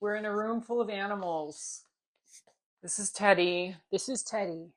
We're in a room full of animals. This is Teddy. This is Teddy.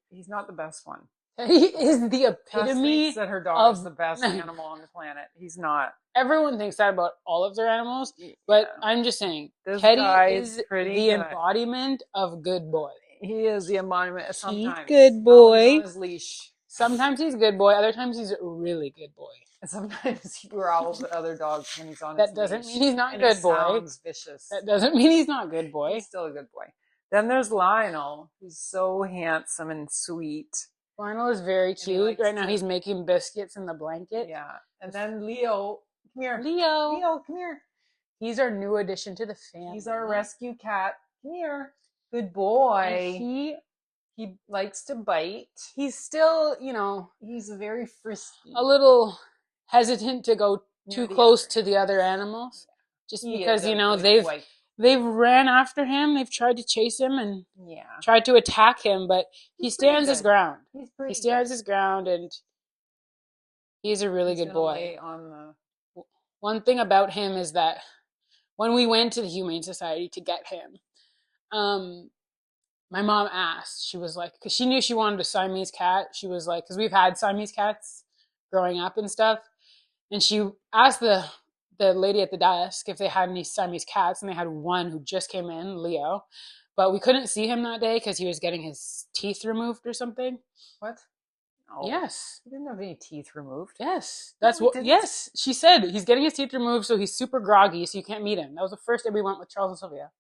He's not the best one. Teddy is the Tess epitome thinks that her dog is of the best animal on the planet. He's not. Everyone thinks that about all of their animals, but I'm just saying, This Teddy guy is pretty the good. embodiment of good boy. He is the embodiment. Sometimes He's good boy. He's on his leash. Sometimes he's good boy. Other times he's really good boy. And sometimes he growls at other dogs when he's on his leash. That doesn't mean he's not and good boy. Sounds vicious. That doesn't mean he's not good boy. He's still a good boy. Then there's Lionel, who's so handsome and sweet. Lionel is very cute. Right now he's making biscuits in the blanket. Yeah. And then Leo, come here. Leo, come here. He's our new addition to the family. He's our rescue cat. Come here. Good boy. And he likes to bite. He's still, he's very frisky. A little hesitant to go too close to the other animals. Just because, they've ran after him. They've tried to chase him and tried to attack him, but he stands his ground. He stands his ground, and he's a really good boy. One thing about him is that when we went to the Humane Society to get him, my mom asked, she was like, because she knew she wanted a Siamese cat. She was like, because we've had Siamese cats growing up and stuff. And she asked the lady at the desk if they had any Siamese cats, and they had one who just came in, Leo. But we couldn't see him that day because he was getting his teeth removed or something. What? Oh. Yes. He didn't have any teeth removed. Yes. Yes, she said he's getting his teeth removed, so he's super groggy, so you can't meet him. That was the first day we went with Charles and Sylvia.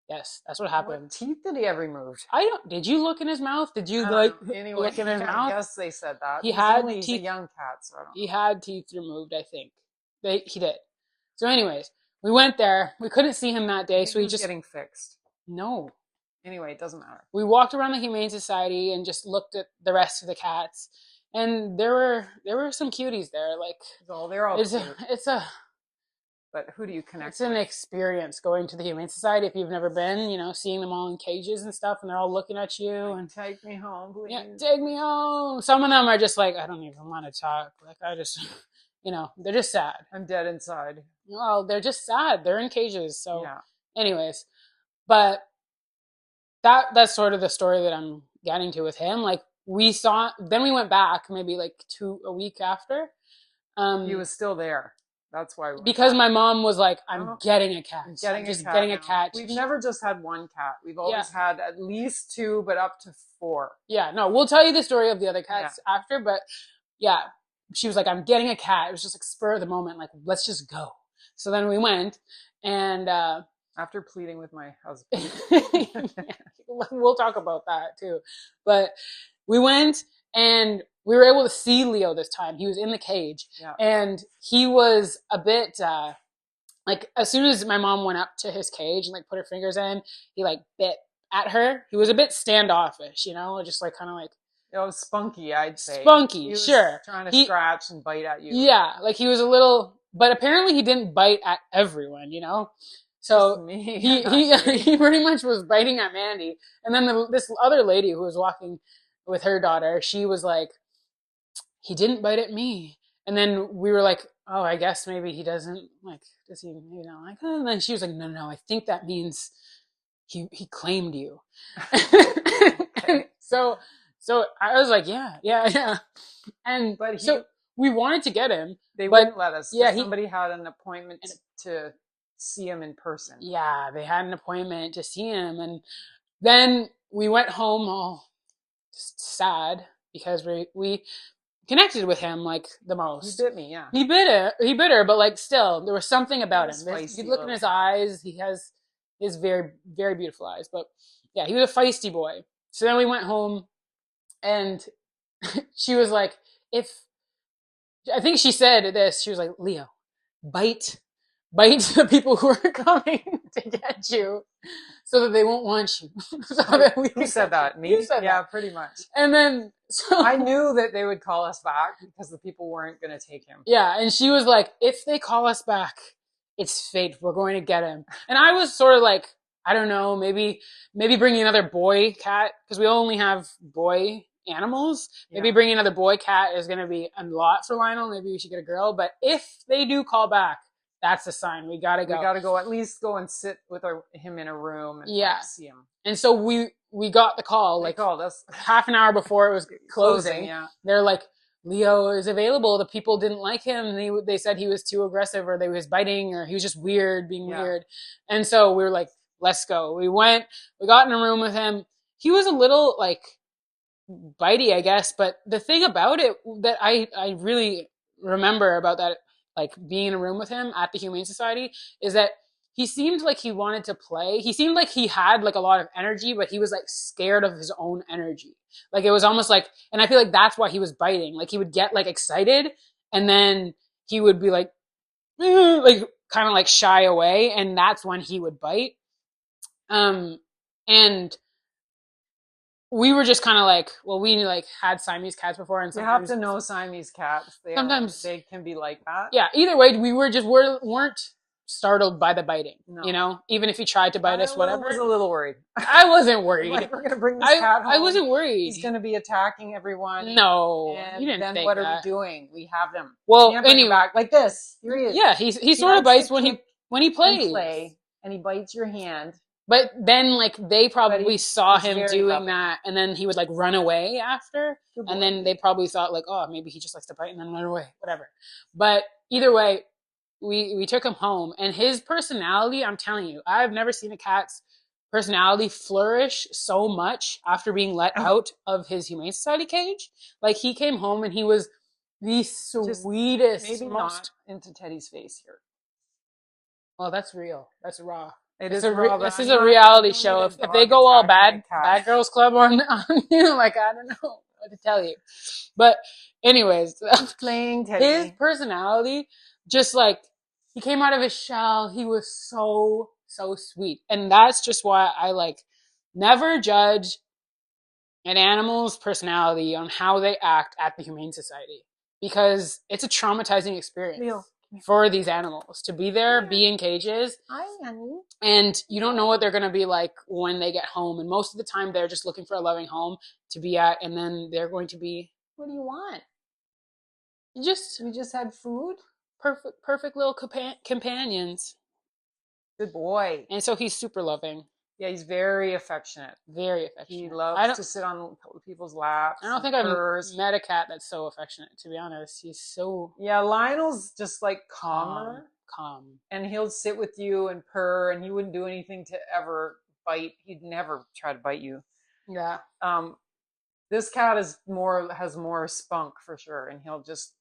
Yes, that's what happened. What teeth did he have removed? Did you look in his mouth? Did you look in his mouth? I guess they said that. He's a young cat, so I don't know. He had teeth removed, I think. He did. So anyways, we went there. We couldn't see him that day, so he just getting fixed. No. Anyway, it doesn't matter. We walked around the Humane Society and just looked at the rest of the cats, and there were some cuties there. Like, they're all cute. But who do you connect with? It's an experience going to the Humane Society if you've never been, seeing them all in cages and stuff, and they're all looking at you. And take me home, please. Yeah, take me home. Some of them are just like, I don't even want to talk. Like, I just, they're just sad. I'm dead inside. Well, they're just sad. They're in cages. So anyways, but that's sort of the story that I'm getting to with him. Like, then we went back maybe like a week after. He was still there. That's why. Because my mom was like, I'm getting a cat. Getting a cat. We've never just had one cat. We've always had at least 2, but up to 4. Yeah, no, we'll tell you the story of the other cats after, but yeah, she was like, I'm getting a cat. It was just like spur of the moment, like, let's just go. So then we went, and after pleading with my husband. We'll talk about that too. But we went, and we were able to see Leo this time. He was in the cage. Yeah. And he was a bit, like, as soon as my mom went up to his cage and, like, put her fingers in, he, like, bit at her. He was a bit standoffish, just, like, kind of, like... It was spunky, I'd say. Spunky, sure. Trying to scratch and bite at you. Yeah, like, he was a little... But apparently he didn't bite at everyone, So he pretty much was biting at Mandy. And then this other lady who was walking with her daughter, she was like, he didn't bite at me. And then we were like, oh, I guess maybe he doesn't, like, does he maybe not like it? And then she was like, no, I think that means he claimed you. So I was like, yeah. And we wanted to get him. They wouldn't let us. Yeah, somebody had an appointment to see him in person. Yeah, they had an appointment to see him. And then we went home all just sad because we connected with him like the most. He bit me, yeah. He bit her, but like still, there was something about him. You look in his eyes, he has his very, very beautiful eyes. But yeah, he was a feisty boy. So then we went home, and she was like, I think she said this, she was like, Leo, bite the people who are coming to get you so that they won't want you. Who said that? Me? Yeah, pretty much. And then I knew that they would call us back because the people weren't going to take him. Yeah, and she was like, if they call us back, it's fate. We're going to get him. And I was sort of like, I don't know, maybe bringing another boy cat, because we only have boy animals. Maybe bringing another boy cat is going to be a lot for Lionel. Maybe we should get a girl. But if they do call back, that's the sign. We gotta We go. got to go, at least go and sit with him in a room and Yeah. like see him. And so we got the call They like called us half an hour before it was closing. yeah. They're like, Leo is available. The people didn't like him. They said he was too aggressive, or they was biting, or he was just weird, being weird. And so we were like, let's go. We went. We got in a room with him. He was a little like bitey, I guess. But the thing about it that I really remember about that, like being in a room with him at the Humane Society, is that he seemed like he wanted to play. He seemed like he had like a lot of energy, but he was like scared of his own energy. Like it was almost like, and I feel like that's why he was biting. Like he would get like excited, and then he would be like, like kind of like shy away, and that's when he would bite. Um, and we were just kind of like, well, we like had Siamese cats before, and You have sometimes, to know Siamese cats. sometimes, They can be like that. yeah. Either way, weren't startled by the biting. No. You know, even if he tried to bite us, whatever. Was a little worried. I wasn't worried. Like, we're gonna bring this cat home. I wasn't worried. He's gonna be attacking everyone. No, and you didn't then think what that. are we doing? We have him. Well, Can't bring him back like this. Here he is. Yeah, he sort of bites when he plays. And he bites your hand. But then, like, they probably saw him doing loving. that, and then he would like run away after, and then they probably thought like, oh, maybe he just likes to bite and then run away, whatever. But either way, we took him home, and his personality, I'm telling you, I've never seen a cat's personality flourish so much after being let out of his Humane Society cage. Like he came home and he was the sweetest, maybe not into Teddy's face here. Well, that's real. That's raw. This is a reality show. If they go all bad girls club on you, like I don't know what to tell you. But anyways, playing Teddy. His personality, just like he came out of his shell, he was so sweet, and that's just why I like never judge an animal's personality on how they act at the Humane Society, because it's a traumatizing experience. Leo. For these animals to be there, be in cages. Hi, honey. And you don't know what they're going to be like when they get home. And most of the time, they're just looking for a loving home to be at. And then they're going to be, what do you want? We just had food. Perfect little companions. Good boy. And so he's super loving. Yeah, he's very affectionate. Very affectionate. He loves to sit on people's laps. I don't think I've met a cat that's so affectionate, to be honest. He's so... Yeah, Lionel's just like calmer. Calm. And he'll sit with you and purr, and he wouldn't do anything to ever bite. He'd never try to bite you. Yeah. This cat has more spunk for sure, and he'll just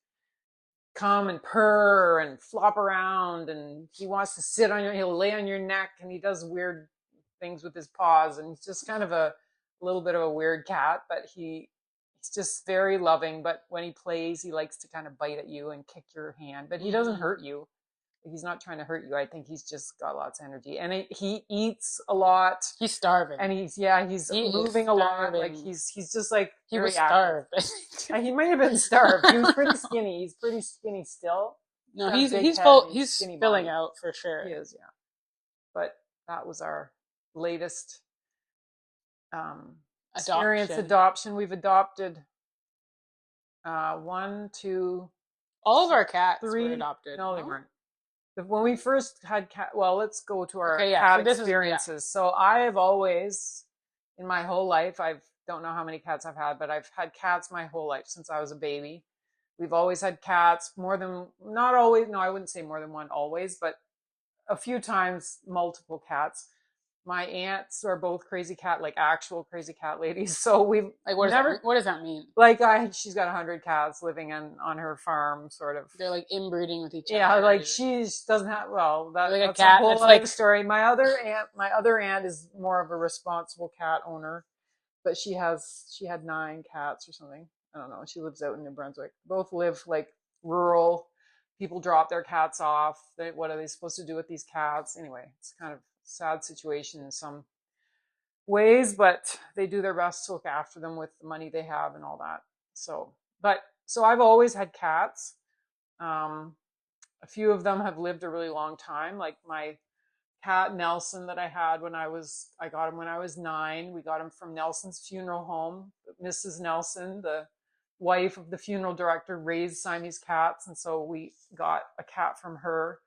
come and purr and flop around, and he wants to sit on he'll lay on your neck, and he does weird things with his paws, and he's just kind of a little bit of a weird cat, but he's just very loving. But when he plays, he likes to kind of bite at you and kick your hand, but he doesn't hurt you. He's not trying to hurt you. I think he's just got lots of energy, and he eats a lot. He's starving, and he's moving a lot. Like he's just like he was starved. He might have been starved. He was pretty skinny. He's pretty skinny still. No, he's full. He's filling out for sure. He is, yeah. But that was our latest adoption. We've adopted 1, 2. All of our cats 3 were adopted. No, they weren't. When we first had cat, well, let's go to our cat experiences. So I have always, in my whole life, I don't know how many cats I've had, but I've had cats my whole life since I was a baby. We've always had cats, not always, no, I wouldn't say more than one always, but a few times, multiple cats. My aunts are both crazy cat, like actual crazy cat ladies. So we've like what does that mean? Like she's got 100 cats living on her farm, sort of. They're like inbreeding with each other. Yeah, like she doesn't have. Well, that's a cat. A whole other story. My other aunt is more of a responsible cat owner, but she had 9 cats or something. I don't know. She lives out in New Brunswick. Both live like rural. People drop their cats off. What are they supposed to do with these cats? Anyway, it's kind of sad situation in some ways, but they do their best to look after them with the money they have and all that. So I've always had cats. A few of them have lived a really long time. Like my cat Nelson that I had I got him when I was 9. We got him from Nelson's funeral home. Mrs. Nelson, the wife of the funeral director, raised Siamese cats, and so we got a cat from her.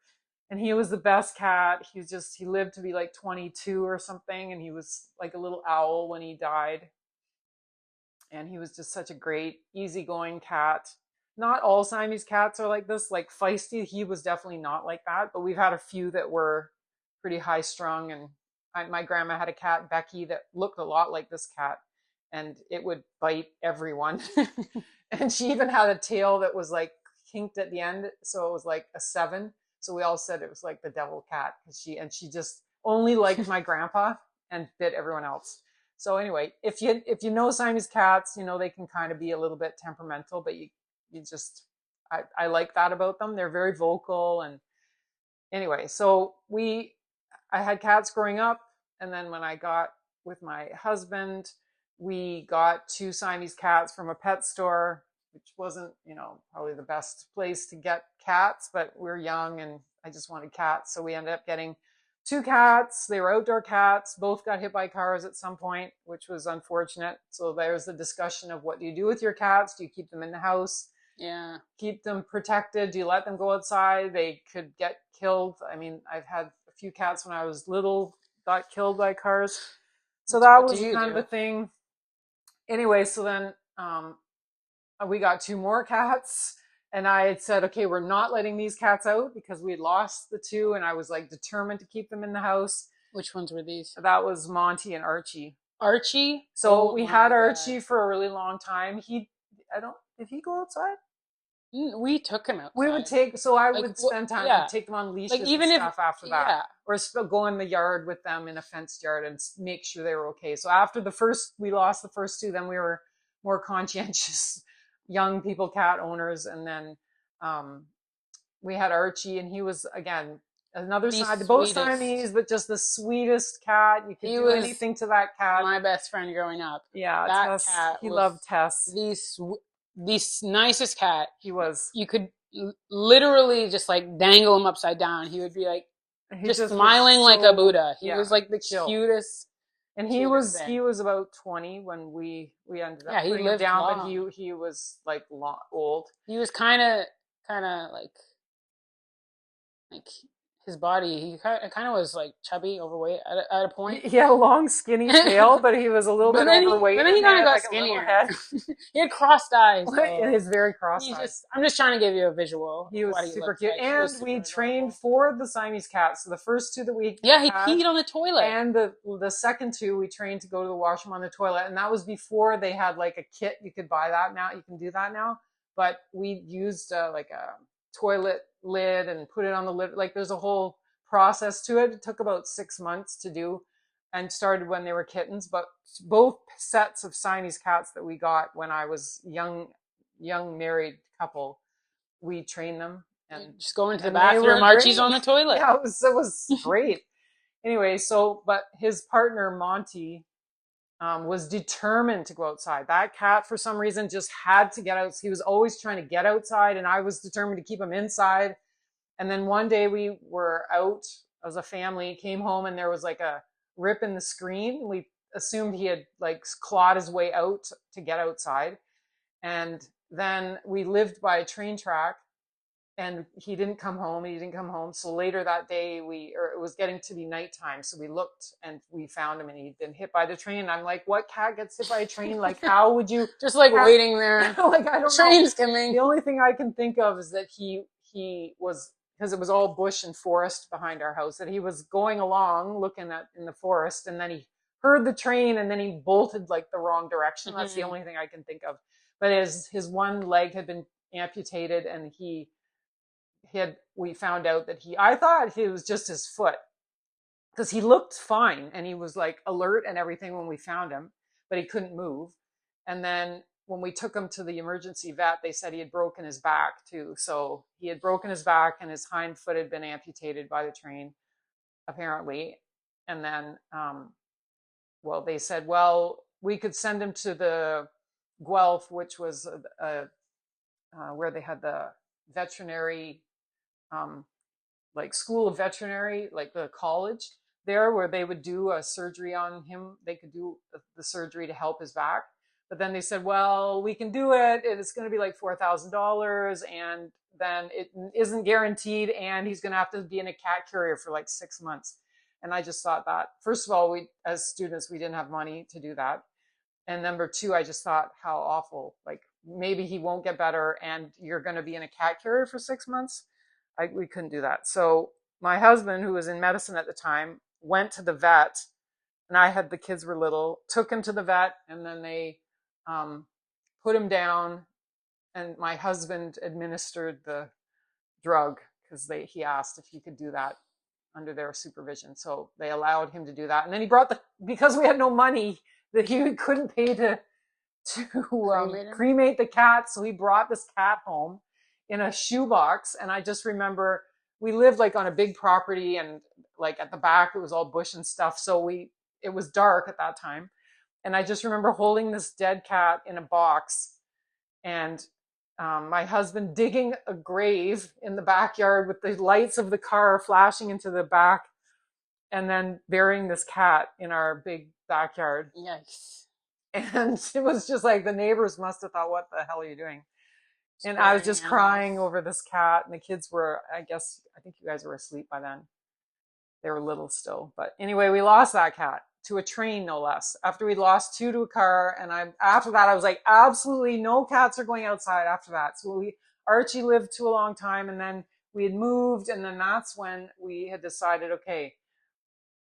And he was the best cat. He lived to be like 22 or something, and he was like a little owl when he died. And he was just such a great, easygoing cat. Not all Siamese cats are like this, like feisty. He was definitely not like that, but we've had a few that were pretty high strung. And my grandma had a cat, Becky, that looked a lot like this cat, and it would bite everyone. And she even had a tail that was like kinked at the end, so it was like a seven. So we all said it was like the devil cat, because she just only liked my grandpa and bit everyone else. So anyway, if you know Siamese cats, you know they can kind of be a little bit temperamental, but you just I like that about them. They're very vocal. And anyway, so I had cats growing up, and then when I got with my husband, we got two Siamese cats from a pet store, which wasn't, probably the best place to get cats, but we were young and I just wanted cats. So we ended up getting two cats. They were outdoor cats. Both got hit by cars at some point, which was unfortunate. So there's the discussion of, what do you do with your cats? Do you keep them in the house? Yeah. Keep them protected? Do you let them go outside? They could get killed. I mean, I've had a few cats when I was little got killed by cars. So that What do was you kind of do? a thing. Anyway, so then we got two more cats, and I had said, okay, we're not letting these cats out because we had lost the two, and I was like determined to keep them in the house. Which ones were these? That was Monty and Archie. Archie? So Oh we my had god. Archie for a really long time. Did he go outside? We took him We would outside. take, so I Like, would spend time, yeah. take them on Like, leashes and even if, stuff after that, yeah. or go in the yard with them in a fenced yard and make sure they were okay. So after we lost the first two, then we were more conscientious young people cat owners. And then um, we had Archie, and he was, again, another The side, both sweetest. Siamese, but just the sweetest cat. You could He do was anything to that cat. my best friend growing up. Yeah, That Tess, cat he was loved Tess. the nicest cat. He was. You could literally just like dangle him upside down. He would be like He just just was smiling like a so, Buddha. He yeah, was like the chill. cutest, And he cutest was thing. he was about 20 when we ended Yeah, up he putting him lived down, but long. he was like old. He was kind of like his body. He kind of was like chubby, overweight at a point. He had a long skinny tail, but he was a little But bit then but overweight, then he and he kind of had got like a little skinnier. head. He had crossed eyes And though. his very cross-eyed. I'm just trying to give you a visual He of was what he super looked cute. like. He was And we super trained adorable. 4 of the Siamese cats. So the first two that we Yeah, he had, peed on the toilet. and the second two we trained to go to the washroom on the toilet. And that was before they had like a kit. You could buy that now. You can do that now. But we used like a toilet lid and put it on the lid. Like, there's a whole process to it. It took about 6 months to do, and started when they were kittens. But both sets of Siamese cats that we got when I was young married couple, we trained them, You and just go into the they bathroom, were great. Archie's on the toilet. Yeah, it was great. Anyway, so but his partner Monty was determined to go outside. That cat, for some reason, just had to get out. He was always trying to get outside, and I was determined to keep him inside. And then one day we were out as a family, came home, and there was like a rip in the screen. We assumed he had like clawed his way out to get outside. And then we lived by a train track, and he didn't come home. So later that day, it was getting to be nighttime. So we looked and we found him, and he'd been hit by the train. And I'm like, what cat gets hit by a train? Like, how would you Just like waiting there. like, I The don't know. train's coming. The only thing I can think of is that he was, because it was all bush and forest behind our house, that he was going along looking at in the forest, and then he heard the train, and then he bolted like the wrong direction. That's the only thing I can think of. But his one leg had been amputated, and we found out that I thought it was just his foot, because he looked fine and he was like alert and everything when we found him, but he couldn't move. And then when we took him to the emergency vet, they said he had broken his back too. So he had broken his back, and his hind foot had been amputated by the train, apparently. And then, well, they said, well, we could send him to the Guelph, which was where they had the veterinary, like school of veterinary, like the college there, where they would do a surgery on him. They could do the surgery to help his back. But then they said, well, we can do it. It's going to be like $4,000. And then it isn't guaranteed, and he's going to have to be in a cat carrier for like 6 months. And I just thought that, first of all, we as students, we didn't have money to do that. And number two, I just thought how awful, like maybe he won't get better and you're going to be in a cat carrier for 6 months. We couldn't do that. So my husband, who was in medicine at the time, went to the vet, and I had, the kids were little, took him to the vet, and then they um, put him down, and my husband administered the drug because he asked if he could do that under their supervision. So they allowed him to do that. And then he brought because we had no money, that he couldn't pay to cremate the cat. So he brought this cat home in a shoebox. And I just remember we lived like on a big property, and like at the back, it was all bush and stuff. So it was dark at that time. And I just remember holding this dead cat in a box, and my husband digging a grave in the backyard with the lights of the car flashing into the back, and then burying this cat in our big backyard. Yes. And it was just like, the neighbors must have thought, what the hell are you doing? And I was just crying over this cat, and the kids were, I think you guys were asleep by then. They were little still. But anyway, we lost that cat to a train, no less. After we lost two to a car, and after that, I was like, absolutely no cats are going outside after that. So Archie lived to a long time, and then we had moved, and then that's when we had decided, okay,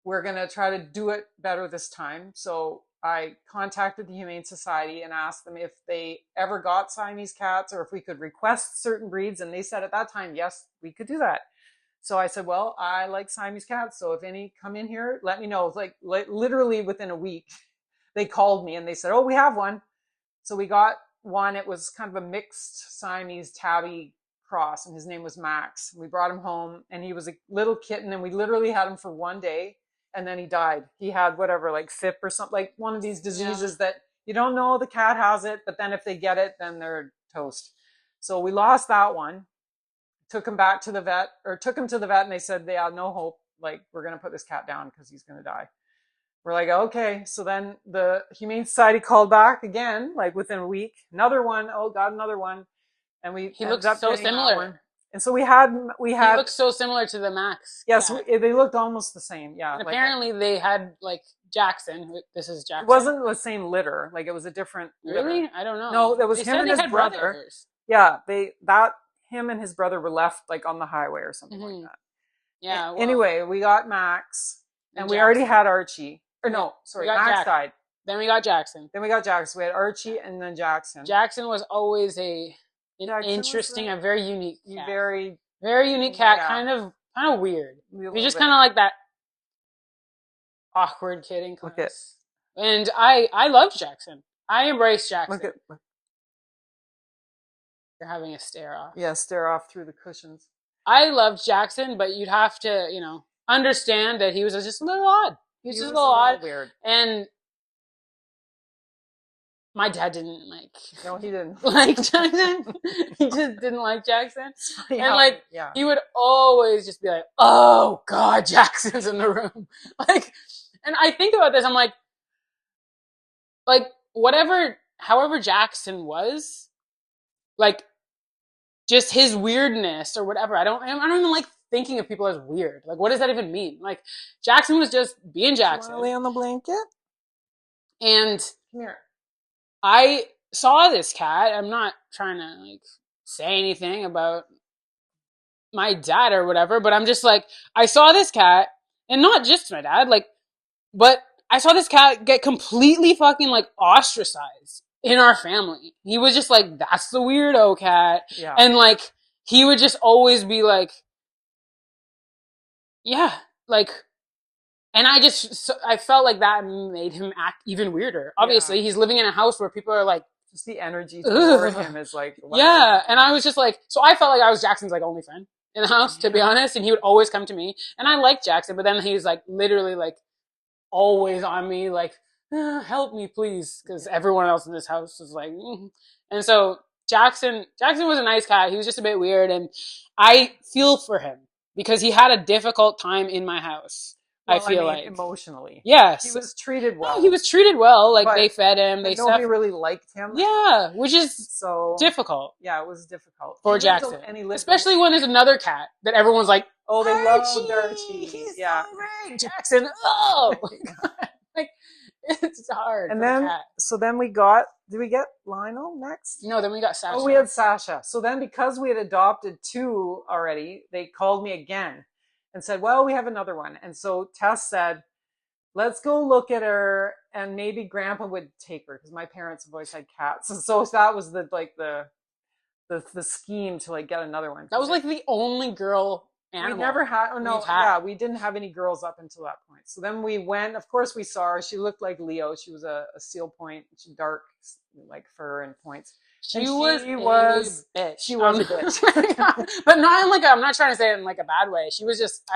we're going to try to do it better this time. So I contacted the Humane Society and asked them if they ever got Siamese cats, or if we could request certain breeds. And they said at that time, yes, we could do that. So I said, well, I like Siamese cats, so if any come in here, let me know. It's like literally within a week, they called me and they said, oh, we have one. So we got one. It was kind of a mixed Siamese tabby cross, and his name was Max. We brought him home, and he was a little kitten, and we literally had him for one day, and then he died. He had whatever, like FIP or something, like one of these diseases that you don't know the cat has it, but then if they get it, then they're toast. So we lost that one. Took him to the vet, and they said, yeah, no hope. Like, we're going to put this cat down because he's going to die. We're like, okay. So then the Humane Society called back again, like within a week. Another one. Oh, got another one. And he looks so similar. And so we had. He looks so similar to the Max. Yes, they looked almost the same. Yeah. And apparently they had like Jackson. This is Jackson. It wasn't the same litter. Like, it was a different. Really? Litter. I don't know. No, it was him and his brother. Brothers. Yeah, him and his brother were left like on the highway or something like that. Yeah. Well, anyway, we got Max, and we already had Archie. Or no, sorry, Max died. Then we got Jackson. We had Archie, and then Jackson. Jackson was always an interesting, a very unique cat. Very unique cat. Yeah. Kind of weird. He's just kind of like that awkward kid in class. And I loved Jackson. I embraced Jackson. Look. You're having a stare off. Yeah, stare off through the cushions. I loved Jackson, but you'd have to, understand that he was just a little odd. He was just a little odd. Weird. And my dad didn't like. No, he didn't like Jackson. He just didn't like Jackson. Yeah, and he would always just be like, "Oh God, Jackson's in the room." And I think about this, I'm like, however Jackson was, like, just his weirdness or whatever. I don't even like thinking of people as weird. Like, what does that even mean? Like, Jackson was just being Jackson. You want to lay on the blanket? And come here. I saw this cat. I'm not trying to say anything about my dad or whatever, but I'm just like, I saw this cat, and not just my dad, but I saw this cat get completely fucking ostracized in our family. He was just like, that's the weirdo cat. Yeah. And he would just always be like, yeah, and I felt like that made him act even weirder. Obviously, he's living in a house where people are just the energy toward him is yeah. And I was just so I felt like I was Jackson's only friend in the house, to be honest. And he would always come to me, and I liked Jackson, but then he was literally always on me, help me, please, because everyone else in this house was And so Jackson was a nice cat. He was just a bit weird, and I feel for him because he had a difficult time in my house. I Well, I feel mean, like. emotionally. He Yes. was treated No, he well, was treated well. Like but they fed him, but they nobody stuff. really liked him. Yeah, which is So difficult yeah, it was difficult. for Jackson, And he lived especially when there's another cat that everyone's like, oh, they loved Archie, Archie. he's Yeah. so great. Jackson, oh, like it's hard And for the then cat. so then did we get Lionel next? No, then we got Sasha. Oh, we had Sasha. So then because we had adopted two already, they called me again and said, well, we have another one. And so Tess said, let's go look at her and maybe grandpa would take her because my parents have always had cats. And so that was the scheme to like get another one. That was like the only girl We animal never had, oh no, we've had. yeah, we didn't have any girls up until that point. So then we went, of course we saw her. She looked like Leo. She was a seal point, dark, like fur and points. She was a bitch. She was a bitch. But not in like I'm not trying to say it in like a bad way. She was just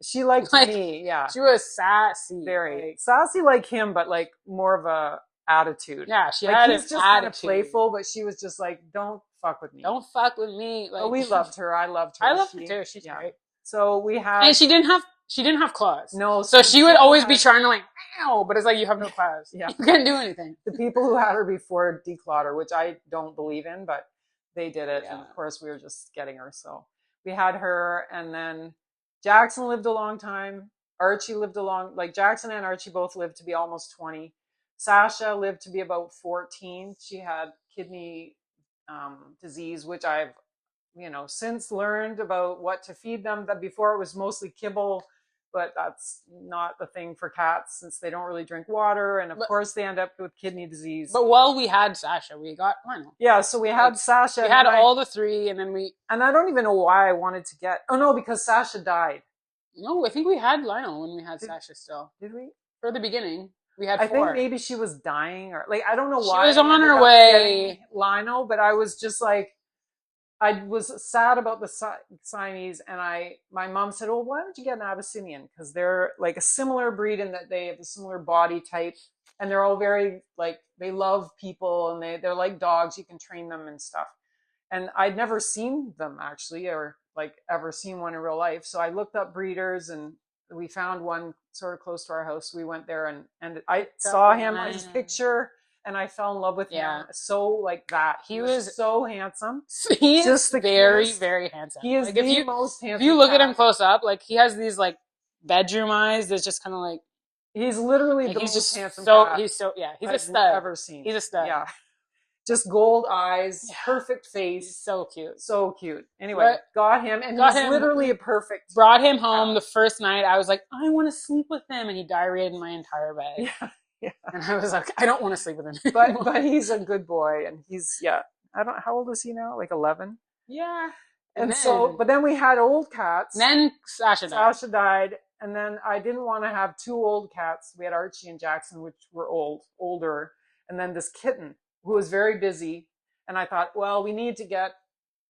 she liked like, me, yeah. She was sassy. Very like, sassy like him, but like more of a attitude. Yeah, she like had he's an just attitude. kind of playful, but she was just like, don't fuck with me. Don't fuck with me. Like, but we loved her. I loved her. I loved her too. She's great. So we had, and she didn't have claws. No, so she would always be trying to like, ow, but it's like you have no claws. Yeah, you can't do anything. The people who had her before declawed, which I don't believe in, but they did it, and of course we were just getting her. So we had her, and then Jackson lived a long time. Archie lived like Jackson and Archie both lived to be almost 20. Sasha lived to be about 14. She had kidney disease, which I've since learned about what to feed them. That before it was mostly kibble, but that's not the thing for cats since they don't really drink water, and of course they end up with kidney disease. But while we had Sasha, we got Lionel. Yeah, so we had Sasha. We had all the three, and then and I don't even know why I wanted to get. Oh no, because Sasha died. No, I think we had Lionel when we had Sasha still. Did we? For the beginning. We had 4. I think maybe she was dying, or like I don't know why. She was on her way. Lionel, but I was just like, I was sad about the Siamese, and my mom said, well, why don't you get an Abyssinian? Because they're like a similar breed in that they have a similar body type, and they're all very like, they love people, and they're like dogs. You can train them and stuff. And I'd never seen them actually, or like ever seen one in real life. So I looked up breeders, and we found one sort of close to our house. We went there, and I saw him on his picture, and I fell in love with him. So like that. He was so handsome. He is just very, very handsome. He is like, the most handsome. If you look at him close up, like he has these like bedroom eyes that's just kind of like. He's literally the most handsome. He's a stud. Ever seen. He's a stud. Yeah. Just gold eyes, perfect face. He's so cute. So cute. Anyway, got him, and he's literally a perfect. Brought him home the first night. I was like, I want to sleep with him, and he diarrheaed in my entire bed. Yeah. And I was like, I don't want to sleep with him. but he's a good boy, and he's how old is he now? Like 11. Yeah. And so, but then we had old cats. Then Sasha died, and then I didn't want to have 2 old cats. We had Archie and Jackson, which were older, and then this kitten who was very busy. And I thought, well, we need to get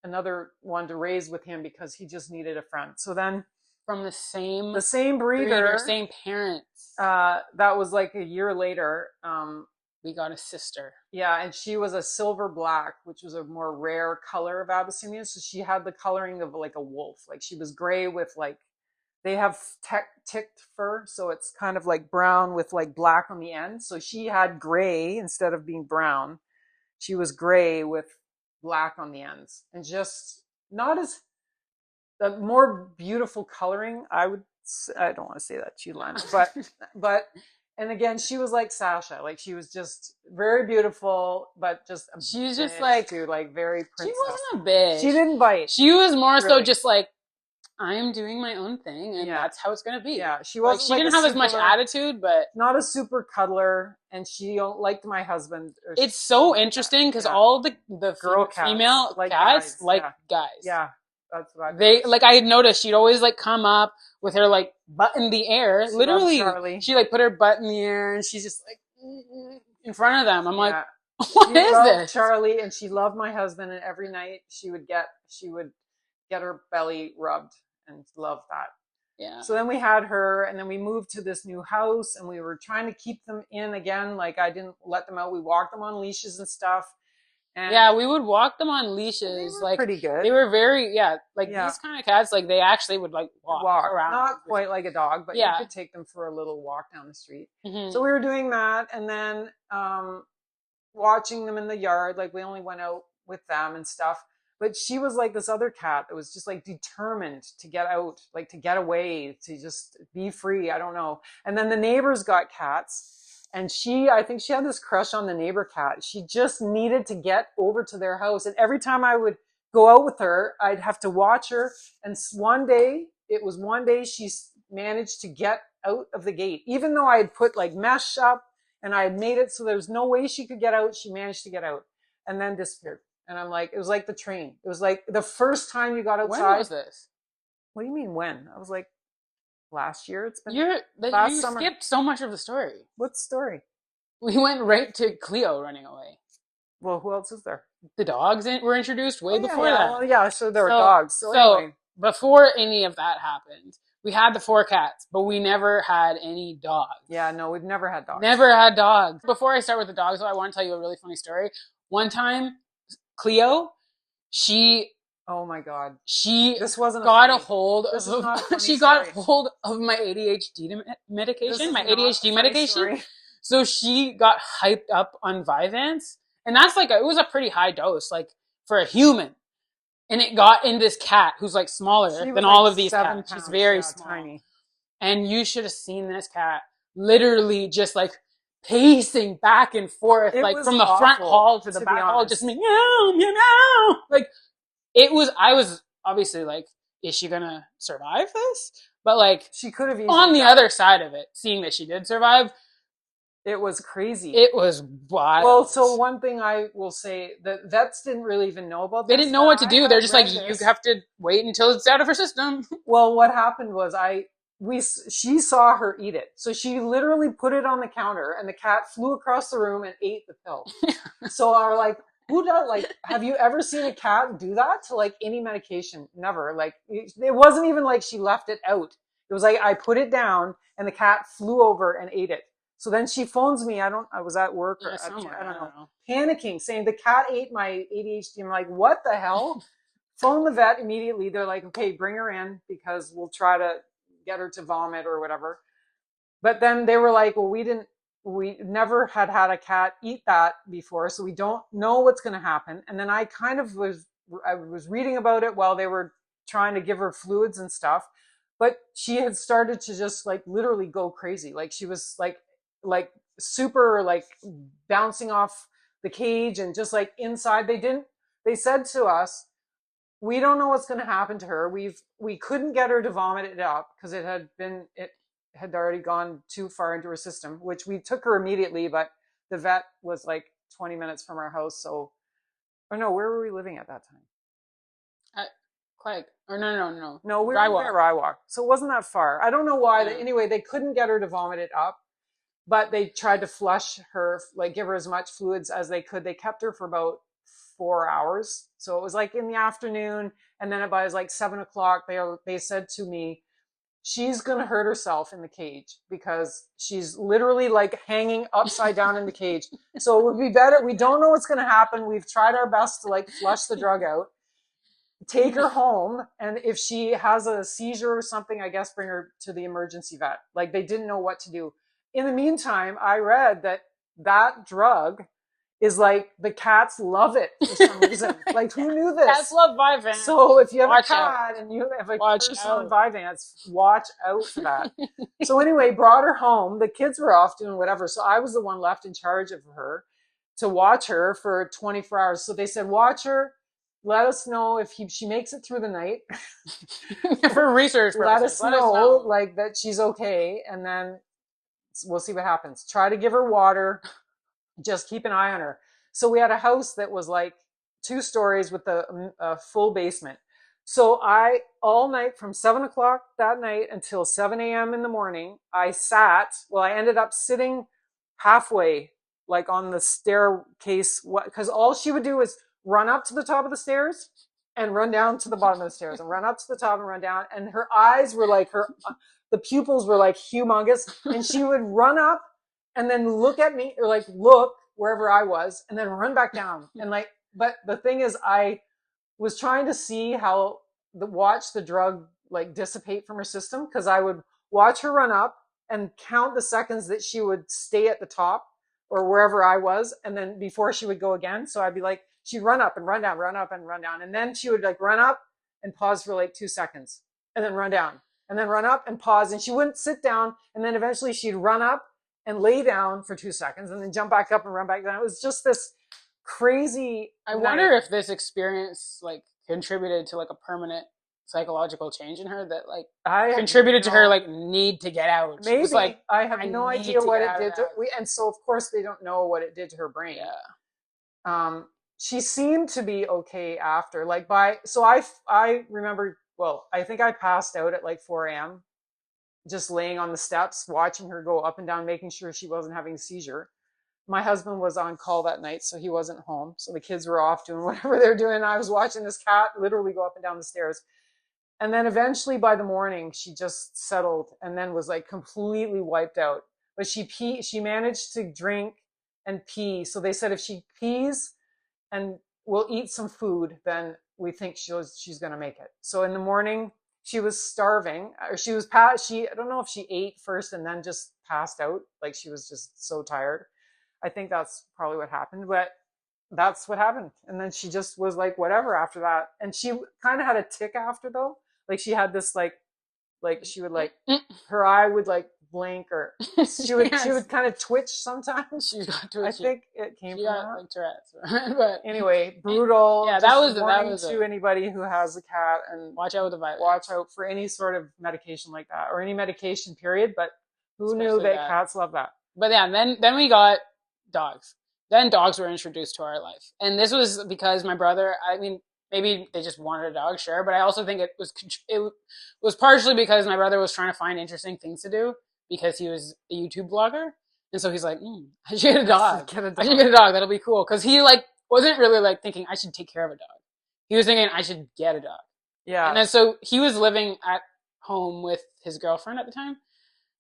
another one to raise with him because he just needed a friend. So then from the same breeder, same parents. That was like a year later. We got a sister. Yeah, and she was a silver black, which was a more rare color of Abyssinian. So she had the coloring of like a wolf. Like she was gray with like, they have ticked fur, so it's kind of like brown with like black on the end. So she had gray instead of being brown. She was gray with black on the ends, and just not as the more beautiful coloring. I don't want to say that too loud, but and again, she was like Sasha, like she was just very beautiful, but just she's just like too, like very princess. She wasn't a bitch. She didn't bite. She was more so just like, I am doing my own thing, and that's how it's gonna be. Yeah, she wasn't. She didn't have as much attitude, but not a super cuddler, and she liked my husband. It's so interesting because all the girl female cats like guys. Yeah, that's what they like. I had noticed she'd always like come up with her like butt in the air. Literally, she like put her butt in the air, and she's just like in front of them. I'm like, what is this? Charlie, and she loved my husband, and every night she would get her belly rubbed. And love that. Yeah. So then we had her, and then we moved to this new house, and we were trying to keep them in again. Like I didn't let them out. We walked them on leashes and stuff. And Yeah, we would walk them on they leashes. were Like pretty good. they were very, yeah, like Yeah, these kind of cats, like they actually would like walk walk. around. Not quite like a dog, but you Yeah. could take them for a little walk down the street. So Hmm. we were doing that, and then watching them in the yard. Like we only went out with them and stuff. But she was like this other cat that was just like determined to get out, like to get away, to just be free. I don't know. And then the neighbors got cats. And I think she had this crush on the neighbor cat. She just needed to get over to their house. And every time I would go out with her, I'd have to watch her. And one day she managed to get out of the gate. Even though I had put like mesh up and I had made it so there was no way she could get out. She managed to get out and then disappeared. And I'm like, it was like the train. It was like the first time you got When outside. was this? What do you mean when? I was like, last year. It's been You're that last you summer. skipped so much of the story. What story? We went right to Cleo running away. Well, who else is there? The dogs were introduced way Oh yeah, before yeah. that. Well, yeah. So there were So dogs. So so anyway, before any of that happened, we had the four cats, but we never had any dogs. yeah. No, we've never had dogs. Never had dogs. Before I start with the dogs, though, I want to tell you a really funny story. One time, Cleo, she Oh my God. she This wasn't a got a funny. hold This is of not a funny she got story. hold of my This medication, is my not a ADHD funny medication. story. So she got hyped up on Vyvanse, and that's like it was a pretty high dose, like for a human. And it got in this cat who's like smaller She than was like all of these seven cats. She's pounds. very Yeah, small. tiny. And you should have seen this cat literally just like pacing back and forth, It like was from the front awful, hall to the to be back hall, just honest. meow, meow, meow. Like it was, I was obviously like, is she gonna survive this? But like She could have easily on the died. other side of it, seeing that she did survive, It was crazy. it was Well, wild. so one thing I will say that vets didn't really even know about They this, didn't know but what to I do. They're had just like, read you this. have to wait until it's out of her system. Well, what happened was she saw her eat it. So she literally put it on the counter and the cat flew across the room and ate the pill. So I was like, who does like have you ever seen a cat do that to like any medication? Never. Like it wasn't even like she left it out. It was like I put it down and the cat flew over and ate it. So then she phones me. I was at work or Yeah, somewhere, I I don't don't know, know. panicking, saying the cat ate my ADHD. I'm like, what the hell? Phone the vet immediately. They're like, okay, bring her in because we'll try to get her to vomit or whatever. But then they were like, well, we never had a cat eat that before, so we don't know what's going to happen. And then I was reading about it while they were trying to give her fluids and stuff. But she had started to just like literally go crazy. Like she was like super like bouncing off the cage and just like inside. They said to us, we don't know what's going to happen to her. We couldn't get her to vomit it up because it had already gone too far into her system, which we took her immediately, but the vet was like 20 minutes from our house. So, or no, where were we living at that time? At Clegg. Or no. No, we were living at Rywalk. Rywalk. So it wasn't that far. I don't know why. Yeah. Anyway, they couldn't get her to vomit it up, but they tried to flush her, like give her as much fluids as they could. They kept her for about 4 hours. So it was like in the afternoon. And then about like 7 o'clock, they said to me, she's going to hurt herself in the cage because she's literally like hanging upside down in the cage. So it would be better. We don't know what's going to happen. We've tried our best to like flush the drug out, take her home. And if she has a seizure or something, I guess bring her to the emergency vet. Like they didn't know what to do. In the meantime, I read that drug is like the cats love it for some reason. Like who knew Cats this? love Vyvanse. So if you have a Watch out. cat and you have a Watch person on out. Vyvanse, watch out for that. So anyway, brought her home. The kids were off doing whatever. So I was the one left in charge of her to watch her for 24 hours. So they said, watch her. Let us know if she makes it through the night. For research Let purposes. us Let us know know. like that she's okay. And then we'll see what happens. Try to give her water. Just keep an eye on her. So we had a house that was like 2 stories with a full basement. So all night from 7 o'clock that night until 7 a.m. in the morning, I ended up sitting halfway, like on the staircase, because all she would do is run up to the top of the stairs and run down to the bottom of the stairs and run up to the top and run down. And her eyes were like the pupils were like humongous. And she would run up and then look at me or like look wherever I was and then run back down. And like, but the thing is, I was trying to see how watch the drug like dissipate from her system, because I would watch her run up and count the seconds that she would stay at the top or wherever I was, and then before she would go again. So I'd be like, she'd run up and run down, run up and run down, and then she would like run up and pause for like 2 seconds, and then run down, and then run up and pause, and she wouldn't sit down, and then eventually she'd run up and lay down for 2 seconds, and then jump back up and run back down. It was just this crazy I night. wonder if this experience like contributed to like a permanent psychological change in her that like I contributed to her no, like need to get out. She was maybe like, I have I no need idea to what get it out of did the to house. and so of course they don't know what it did to her brain. Yeah. She seemed to be okay after, like by so I remember, well, I think I passed out at like 4 a.m. just laying on the steps watching her go up and down, making sure she wasn't having a seizure. My husband was on call that night, so he wasn't home, so the kids were off doing whatever they're doing. I was watching this cat literally go up and down the stairs. And then eventually by the morning, she just settled and then was like completely wiped out. But she managed to drink and pee. So they said if she pees and will eat some food, then we think she's going to make it. So in the morning, she was starving, or she was I don't know if she ate first and then just passed out. Like she was just so tired. I think that's probably what happened, but that's what happened. And then she just was like, whatever after that. And she kind of had a tick after though. Like she had this like she would like, her eye would like blink, or she would kind of twitch sometimes. She's got I twitchy. think it came She from got that. like Tourette's. But Anyway, brutal. yeah, Just that warning was to a anybody who has a cat, and watch out with the watch violence. out for any sort of medication like that, or any medication period. But who knew Especially that that. cats love that? But yeah, then we got dogs. Then dogs were introduced to our life, and this was because my brother. I mean, maybe they just wanted a dog, sure, but I also think it was partially because my brother was trying to find interesting things to do because he was a YouTube blogger, and so he's like, I should get a dog. Get a I should dog. get a dog. That'll be cool. Because he like wasn't really like thinking I should take care of a dog. He was thinking I should get a dog. And Yeah, then so he was living at home with his girlfriend at the time,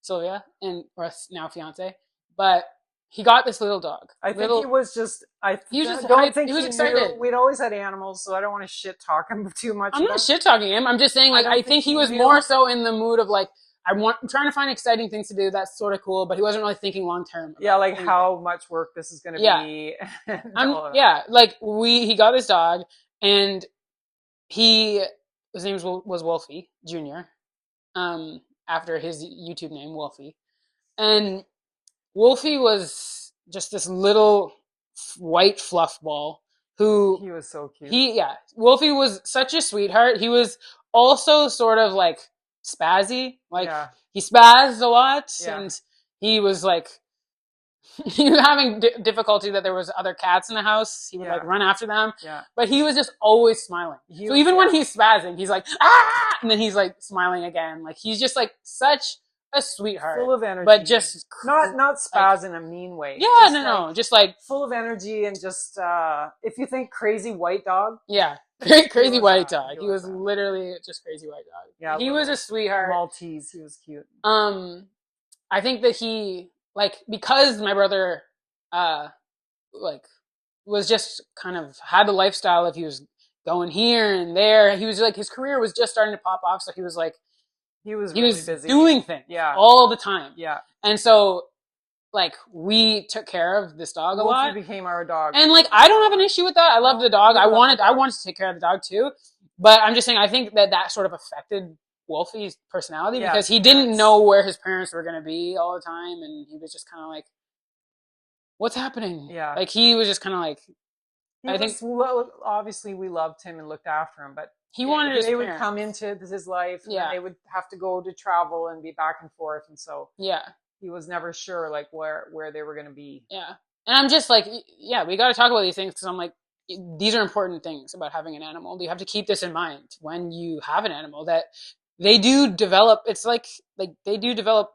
Sylvia, and or now fiance. But he got this little dog. I think he was just. He was just Don't think he was he knew. excited. We'd always had animals, so I don't want to shit talk him too much I'm not about. shit talking him. I'm just saying I like I don't think think he he was knew. more so in the mood of like I'm trying to find exciting things to do. That's sort of cool, but he wasn't really thinking long term. Yeah, like anything. how much work this is going to Yeah, be, and all of that. yeah. Like he got this dog, and he his name was Wolfie Junior. After his YouTube name Wolfie, and Wolfie was just this little white fluff ball who He was so cute. Wolfie was such a sweetheart. He was also sort of like spazzy, like Yeah, he spazzed a lot, yeah, and he was like he was having difficulty that there was other cats in the house. He would like yeah, run after them, yeah. but he was just always smiling. So even when Yeah. he's spazzing, he's like ah, and then he's like smiling again. Like he's just like such a sweetheart, Full of energy, but just not like spaz in a mean way. yeah, Just like no, just like full of energy, and just if you think crazy white dog, yeah, very he crazy was white that. dog. He He was was that. literally just crazy white dog. Yeah, He was a sweetheart. Maltese. He was cute. I think that he like because my brother like was just kind of had the lifestyle of he was going here and there. He was like his career was just starting to pop off, so he was like He was he really was busy. doing things Yeah, all the time. yeah. And so like we took care of this dog a Wolfie lot. became our dog. And like I don't have an issue with that. I love the dog. I wanted to take care of the dog too. But I'm just saying I think that sort of affected Wolfie's personality because he didn't know where his parents were going to be all the time, and he was just kind of like what's happening? Yeah. Like he was just kind of like I think obviously we loved him and looked after him, but he wanted his they parents. would come into his life, and yeah. then they would have to go to travel and be back and forth, and so yeah, he was never sure like where they were going to be. Yeah, and I'm just like, yeah, we got to talk about these things because I'm like, these are important things about having an animal. You have to keep this in mind when you have an animal that they do develop. It's like they do develop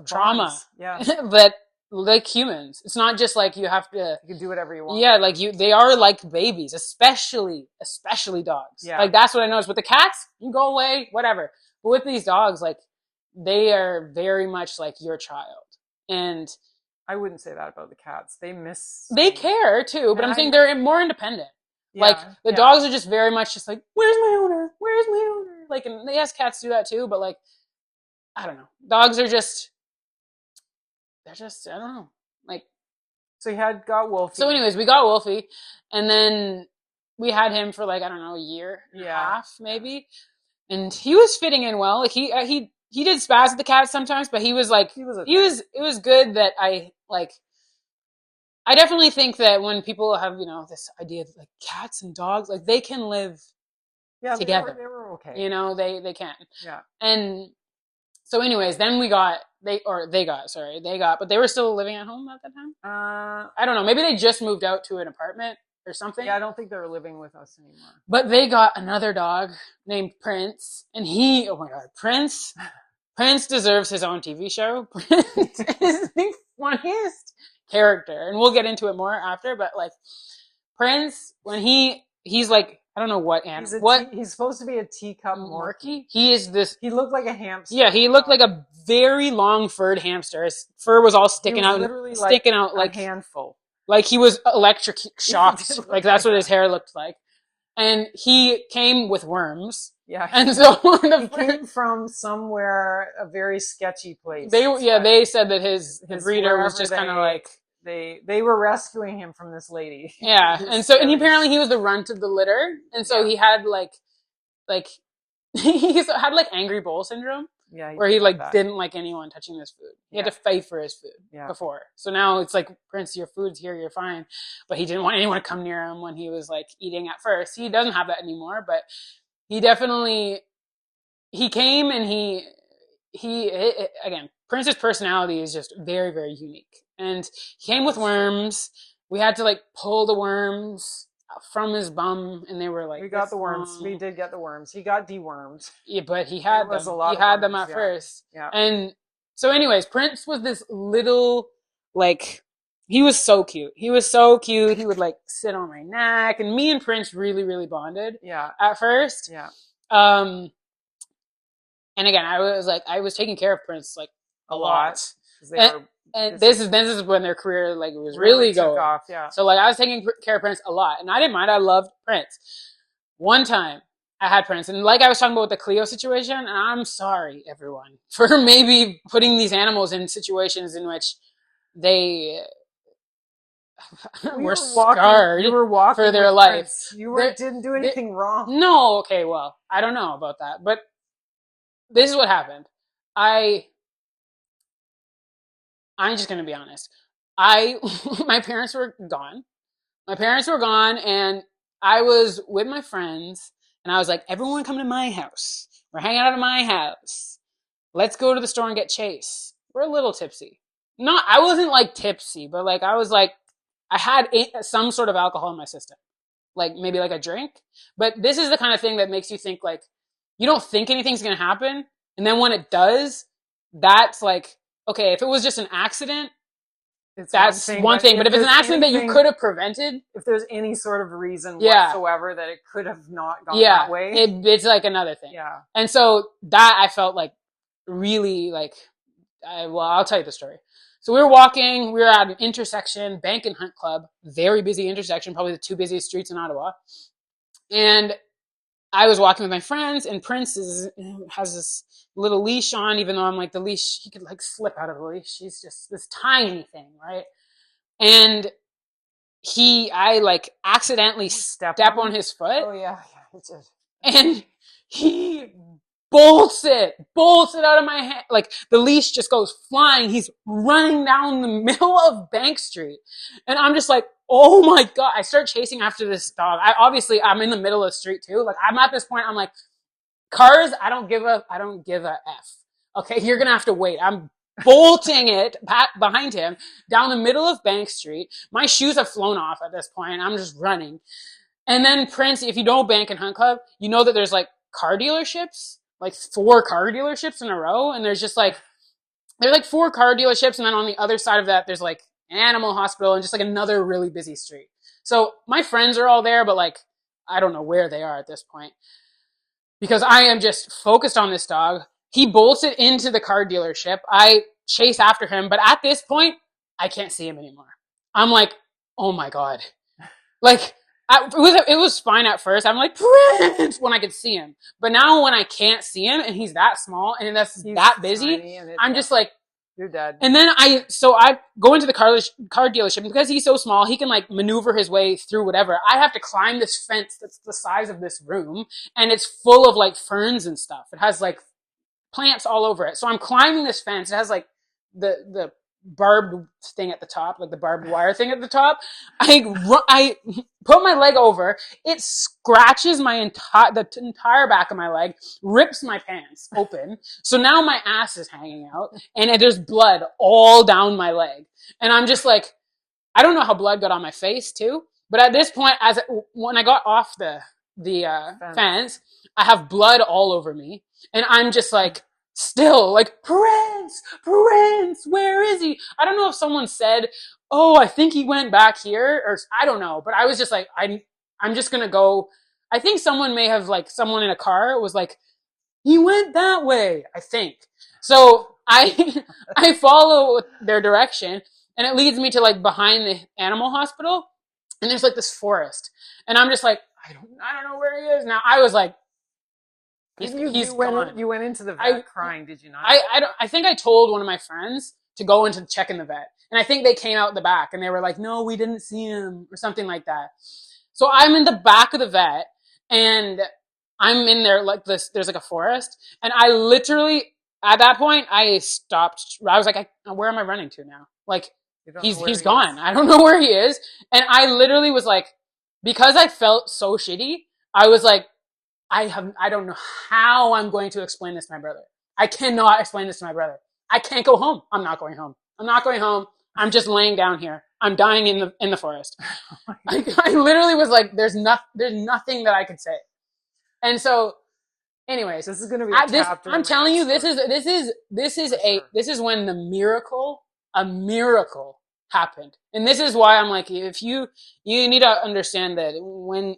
trauma. Yeah, that like humans. It's not just like you have to. You can do whatever you want. Yeah, like they are like babies, especially dogs. Yeah, like that's what I noticed with the cats. You go away, whatever. But with these dogs, like they are very much like your child, and I wouldn't say that about the cats. They care too, but I'm saying they're more independent. Like Yeah. the Yeah. dogs are just very much just like, where's my owner? Where's my owner? Like, and yes, cats do that too, but like, I don't know. Dogs are just, they're just, I don't know. Like, So you had got so Wolfie. anyways, we got Wolfie, and then we had him for like, I don't know, a year and a Yeah. half maybe. And he was fitting in well. Like he did spaz at the cat sometimes, but he was like, He was he okay. was, it was good that I definitely think that when people have, this idea of like cats and dogs, like they can live Yeah, together. they were okay. They can. Yeah. And so anyways, then they got, but they were still living at home at that time. Uh, I don't know. Maybe they just moved out to an apartment or something. yeah, I don't think they were living with us anymore. But they got another dog named Prince, and oh my god, Prince deserves his own TV show. Prince is the funniest character, and we'll get into it more after. But like Prince, when he's like, I don't know what animal, He's supposed to be a teacup Morkie. He is this. He looked like a hamster. Yeah, he looked like a very long furred hamster. His fur was all He sticking was out, literally like a handful. like he was electric shocked. Look Like that's what that. his hair looked like. And he came with worms. Yeah, And so he came from somewhere, a very sketchy place. they said that the breeder was just kind of like they were rescuing him from this lady. yeah. And so and apparently he was the runt of the litter, and so he had like he had like angry bowl syndrome. Yeah, where he like didn't like anyone touching his food. He had to fight for his food before. So now it's like, Prince, your food's here, you're fine. But he didn't want anyone to come near him when he was like eating at first. He doesn't have that anymore, but he definitely he came and again, Prince's personality is just very, very unique. And he came with worms. We had to like pull the worms from his bum, and they were like, we got the worms. We did get the worms. He got dewormed. Yeah, but he had them. He had them at first. Yeah. And so, anyways, Prince was this little like. He was so cute. He was so cute. He would like sit on my neck, and me and Prince really, really bonded. Yeah. At first. Yeah. And again, I was taking care of Prince like a lot. And this is when their career like was really going off. Yeah. So like I was taking care of Prince a lot, and I didn't mind. I loved Prince. One time I had Prince, and like I was talking about with the Cleo situation, and I'm sorry everyone for maybe putting these animals in situations in which they were scarred for their life. You didn't do anything wrong. No, okay, well, I don't know about that, but this is what happened. I'm just gonna be honest. My parents were gone. And I was with my friends, and I was like, everyone come to my house. We're hanging out at my house. Let's go to the store and get Chase. We're a little tipsy. I wasn't like tipsy, but like I had some sort of alcohol in my system. Like maybe like a drink. But this is the kind of thing that makes you think like, you don't think anything's gonna happen. And then when it does, that's like, okay, if it was just an accident, that's one thing. But if it's an accident that you could have prevented, if there's any sort of reason whatsoever that it could have not gone that way, it's like another thing. Yeah. And so that I felt like really like, I'll tell you the story. So we were walking. We were at an intersection, Bank and Hunt Club, very busy intersection, probably the two busiest streets in Ottawa. And I was walking with my friends, and Prince has this little leash on, even though I'm like, the leash, he could like slip out of the leash. He's just this tiny thing, right? And I like accidentally step on his foot. Oh yeah. And he bolts it out of my hand. Like the leash just goes flying. He's running down the middle of Bank Street. And I'm just like, oh my God. I start chasing after this dog. I'm in the middle of the street too. Like I'm at this point, I'm like, cars, I don't give a F. Okay, you're gonna have to wait. I'm bolting it behind him down the middle of Bank Street. My shoes have flown off at this point. I'm just running. And then Prince, if you know Bank and Hunt Club, you know that there's like car dealerships, like 4 car dealerships in a row. And there's 4 car dealerships. And then on the other side of that, there's like an animal hospital and just like another really busy street. So my friends are all there, but like, I don't know where they are at this point because I am just focused on this dog. He bolts it into the car dealership. I chase after him, but at this point, I can't see him anymore. I'm like, oh my God. Like, it was fine at first. I'm like, Prince, when I could see him. But now when I can't see him and he's that small and that's He's that busy, tiny and I'm just like, you're dead. and then I go into the car dealership because he's so small, he can like maneuver his way through whatever. I have to climb this fence that's the size of this room and it's full of like ferns and stuff. It has like plants all over it. So I'm climbing this fence. It has like the barbed thing at the top, like the barbed wire thing at the top. I put my leg over. It scratches the entire back of my leg, rips my pants open. So now my ass is hanging out, and there's blood all down my leg. And I'm just like, I don't know how blood got on my face too. But at this point, when I got off the fence, I have blood all over me, and I'm just like, still like, Prince, where is he? I don't know if someone said, oh, I think he went back here, or I don't know, but I was just like, I'm just gonna go. I think someone may have like someone in a car was like, he went that way, I think. So I I follow their direction, and it leads me to like behind the animal hospital, and there's like this forest, and I'm just like, I don't know where he is now. I was like, he's gone. You went into the vet crying, did you not? I think I told one of my friends to go into check in the vet, and I think they came out the back, and they were like, no, we didn't see him, or something like that. So I'm in the back of the vet, and I'm in there like this. There's like a forest, and I literally at that point I stopped. I was like, where am I running to now? Like he's gone. I don't know where he is, and I literally was like, because I felt so shitty. I was like, I don't know how I'm going to explain this to my brother. I cannot explain this to my brother. I can't go home. I'm not going home. I'm not going home. I'm just laying down here. I'm dying in the forest. I literally was like, there's nothing that I could say. And so, anyways, this is going to be a chapter. I'm telling you, this is when a miracle happened. And this is why I'm like, if you need to understand that when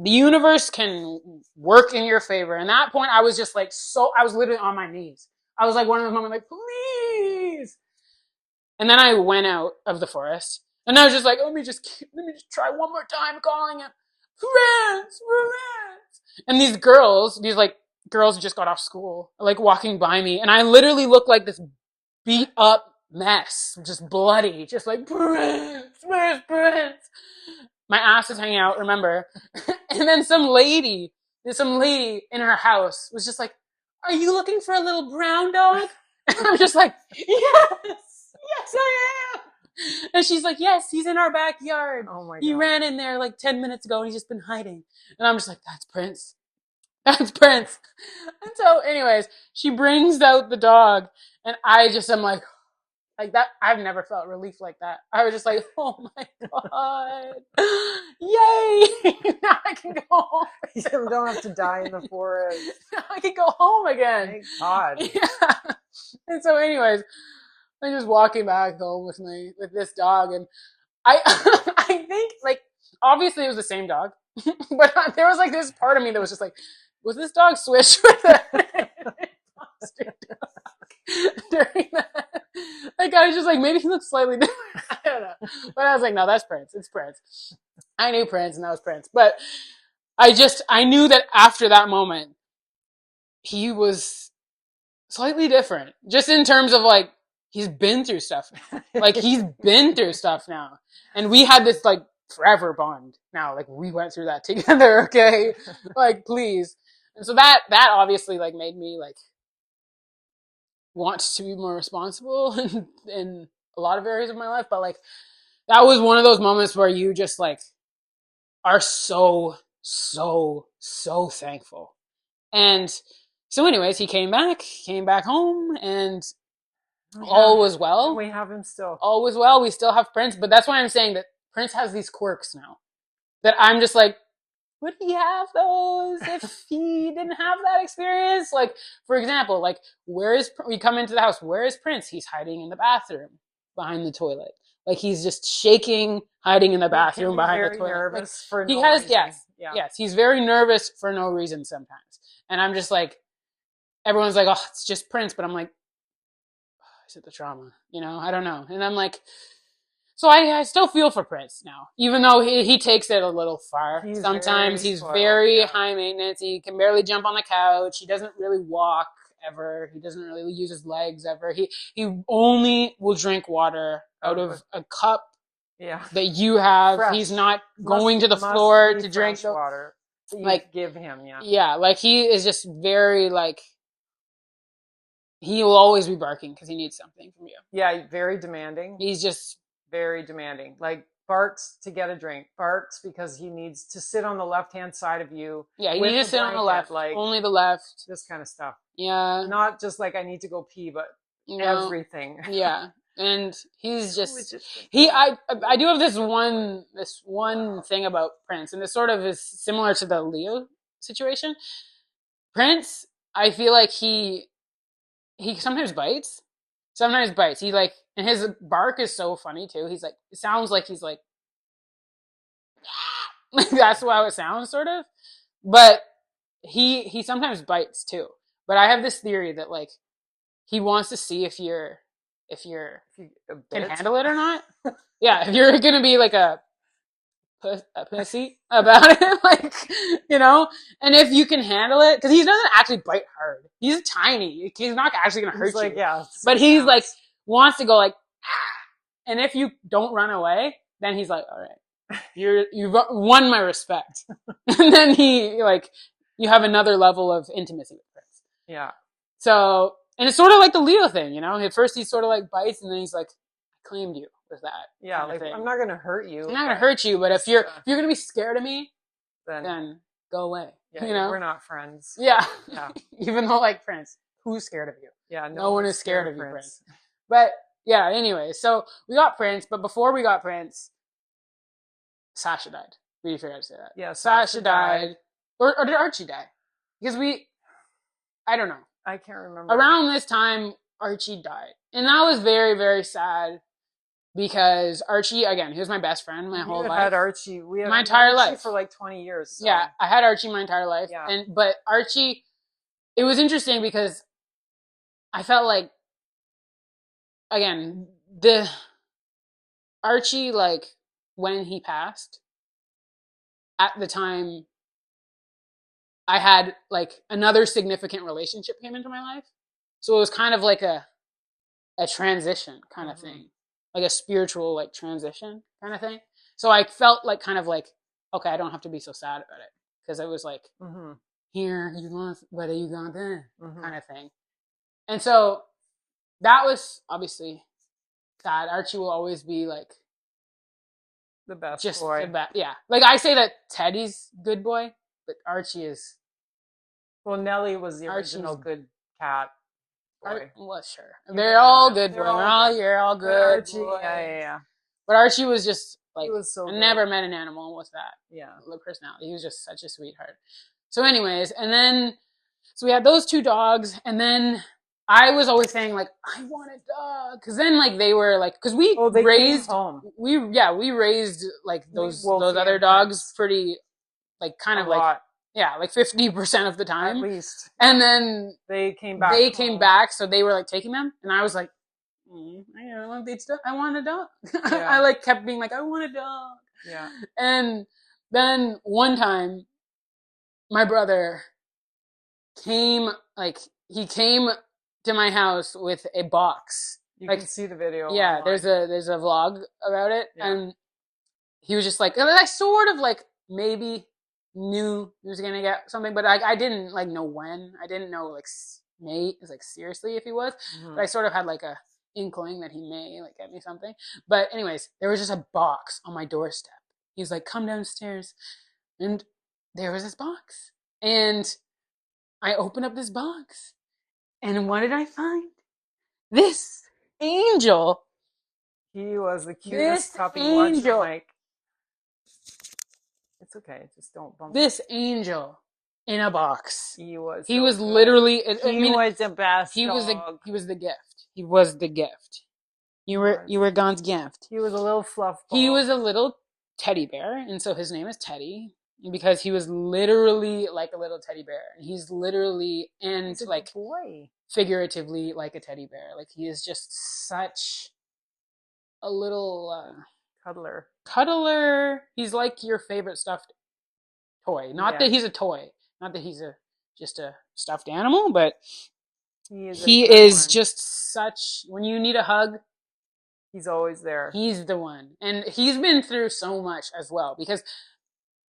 the universe can work in your favor. And at that point, I was just like, I was literally on my knees. I was like one of those moments, like, please. And then I went out of the forest, and I was just like, let me just try one more time calling him, Prince. And these girls just got off school, like walking by me, and I literally looked like this beat up mess, just bloody, just like, Prince. My ass is hanging out, remember? And then some lady in her house was just like, are you looking for a little brown dog? And I'm just like, yes, I am. And she's like, yes, he's in our backyard. Oh my God. He ran in there like 10 minutes ago and he's just been hiding. And I'm just like, that's Prince. That's Prince. And so, anyways, she brings out the dog, and I just am like that. I've never felt relief like that. I was just like, oh my God. Yay. Now I can go home. You don't have to die in the forest. Now I can go home again. Thank God. Yeah. And so, anyways, I'm just walking back home with this dog, and I I think like obviously it was the same dog, but there was like this part of me that was just like, was this dog switched with a foster dog during that? Like I was just like, maybe he looks slightly different. I don't know, but I was like, no, that's Prince. It's Prince. I knew Prince, and that was Prince. But I knew that after that moment, he was slightly different, just in terms of like he's been through stuff. Like he's been through stuff now, and we had this like forever bond now. Like we went through that together. Okay, like please. And so that obviously like made me like want to be more responsible in a lot of areas of my life. But like that was one of those moments where you just like are so thankful. And so anyways, he came back home, and all was well. We have him still. All was well. We still have Prince, but that's why I'm saying that Prince has these quirks now. That I'm just like, would he have those if he didn't have that experience? Like, for example, like we come into the house, where is Prince? He's hiding in the bathroom behind the toilet. Like he's just shaking, hiding in the bathroom behind the toilet. Nervous for no reason. Yes, he's very nervous for no reason sometimes. And I'm just like, everyone's like, oh, it's just Prince, but I'm like, is it the trauma? You know, I don't know. And I'm like, So I still feel for Prince now, even though he takes it a little far. He's very Sometimes he's spoiled. very Yeah. high maintenance. He can barely jump on the couch. He doesn't really walk ever. He doesn't really use his legs ever. He only will drink water out of a cup Yeah. that you have. Fresh. He's not Must going to the must floor be to drink fresh the water that you like give him. Yeah. yeah, like he is just very like he will always be barking because he needs something from you. Yeah. Very demanding. He's just Very demanding. Like barks to get a drink. Barks because he needs to sit on the left hand side of you. yeah, he with needs to the sit on the blanket, left, like only the left. this kind of stuff. Yeah, Not just like I need to go pee, but no, everything. yeah, and he's Which just is he. I do have this one thing about Prince, and this sort of is similar to the Leo situation. Prince, I feel like he sometimes bites. Sometimes bites. He like, and his bark is so funny too. He's like, it sounds like he's like, like that's how it sounds, sort of. But he sometimes bites too. But I have this theory that like he wants to see if you're A can bitch. handle it or not. Yeah, if you're gonna be like a pussy about it, like and if you can handle it, because he doesn't actually bite hard. He's tiny. He's not actually gonna He's hurt like, you. yeah, But sit he's down. like wants to go like, ah! And if you don't run away, then he's like, all right, you've won my respect. And then he like you have another level of intimacy with Prince. Yeah. So and it's sort of like the Leo thing, At first he sort of like bites, and then he's like, I claimed you with that Yeah, kind of like thing. I'm not gonna hurt you. I'm not gonna hurt you, but if just, you're gonna be scared of me, then then go away. yeah, we're not friends. Yeah. Yeah. Even though like Prince, who's scared of you? Yeah, No one is scared of you, Prince. Prince. But yeah, anyway, so we got Prince, but before we got Prince, Sasha died. We forgot to say that. Yeah, Sasha died. Or did Archie die? Because I don't know. I can't remember. Around this time, Archie died. And that was very, very sad because Archie, again, he was my best friend my whole life. Had Archie. We had my entire Archie life for like 20 years. So. Yeah, I had Archie my entire life. Yeah. But Archie, it was interesting because I felt like, again, the Archie, like, when he passed, at the time, I had, like, another significant relationship came into my life. So it was kind of like a transition kind of thing. Like a spiritual, like, transition kind of thing. So I felt like, kind of like, okay, I don't have to be so sad about it. Because it was like, here, you want, whether you got there, kind of thing. And so that was obviously sad. Archie will always be like the best just boy. the best. Yeah. Like I say that Teddy's good boy, but Archie is. Well, Nellie was the original good cat boy. Well, sure. They're all good boys. You're all good. Archie, boys. yeah. But Archie was just like, he was so I good. never met an animal with that. Yeah. Personality. He was just such a sweetheart. So anyways, and then, so we had those two dogs, and then I was always saying like, I want a dog. Cause then like they were like, cause we raised, we raised like those other dogs pretty, like kind of like, yeah, like 50% of the time. At least. And then they came back. So they were like taking them. And I was like, I want a dog. Yeah. I like kept being like, I want a dog. Yeah. And then one time my brother came to my house with a box. You can see the video. Yeah, online. there's a vlog about it, and he was just like, I sort of like maybe knew he was gonna get something, but I didn't like know when. I didn't know like seriously if he was, but I sort of had like a inkling that he may like get me something. But anyways, there was just a box on my doorstep. He was like, come downstairs, and there was this box, and I opened up this box, and what did I find? This angel. He was the cutest puppy. Watch your mic. It's okay. Just don't bump. This angel in a box. He was. He was literally. He was the best. He was the gift. He was the gift. You were God's gift. He was a little fluff ball. He was a little teddy bear, and so his name is Teddy because he was literally like a little teddy bear. He's literally and like boy. Figuratively like a teddy bear. Like he is just such a little Cuddler. cuddler. He's like your favorite stuffed toy. Not that Yes. he's a toy. Not that he's a just a stuffed animal, but He is a he good is one. just such. When you need a hug, He's always there. he's the one, and he's been through so much as well. Because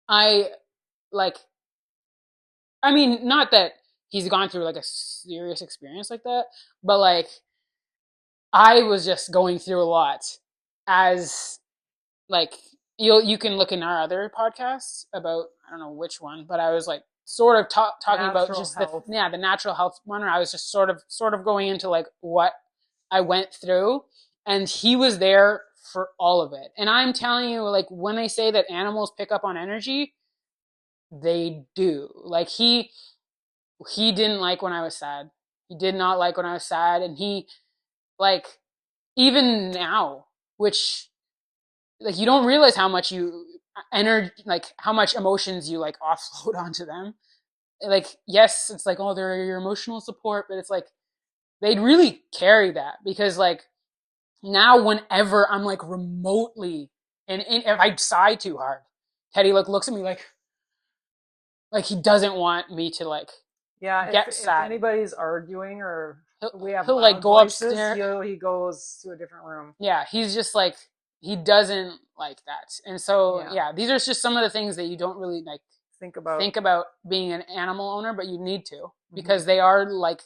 I like. I mean, not that he's gone through like a serious experience like that, but like I was just going through a lot as like you can look in our other podcasts about I don't know which one, but I was like sort of talking about Natural just health. the natural health one, where I was just sort of going into like what I went through, and he was there for all of it. And I'm telling you, like when they say that animals pick up on energy, they do. Like he didn't like when I was sad. He did not like when I was sad, and he like even now, which like you don't realize how much you energy like how much emotions you like offload onto them. Like yes, it's like oh they're your emotional support, but it's like they'd really carry that because like now whenever I'm like remotely and if I sigh too hard, Teddy like looks at me like he doesn't want me to like Yeah, get if sad. anybody's arguing or we have He'll like loud go voices, upstairs. he goes to a different room. Yeah, he's just like he doesn't like that. And so Yeah. yeah, these are just some of the things that you don't really like Think about. think about being an animal owner, but you need to Hmm. because they are like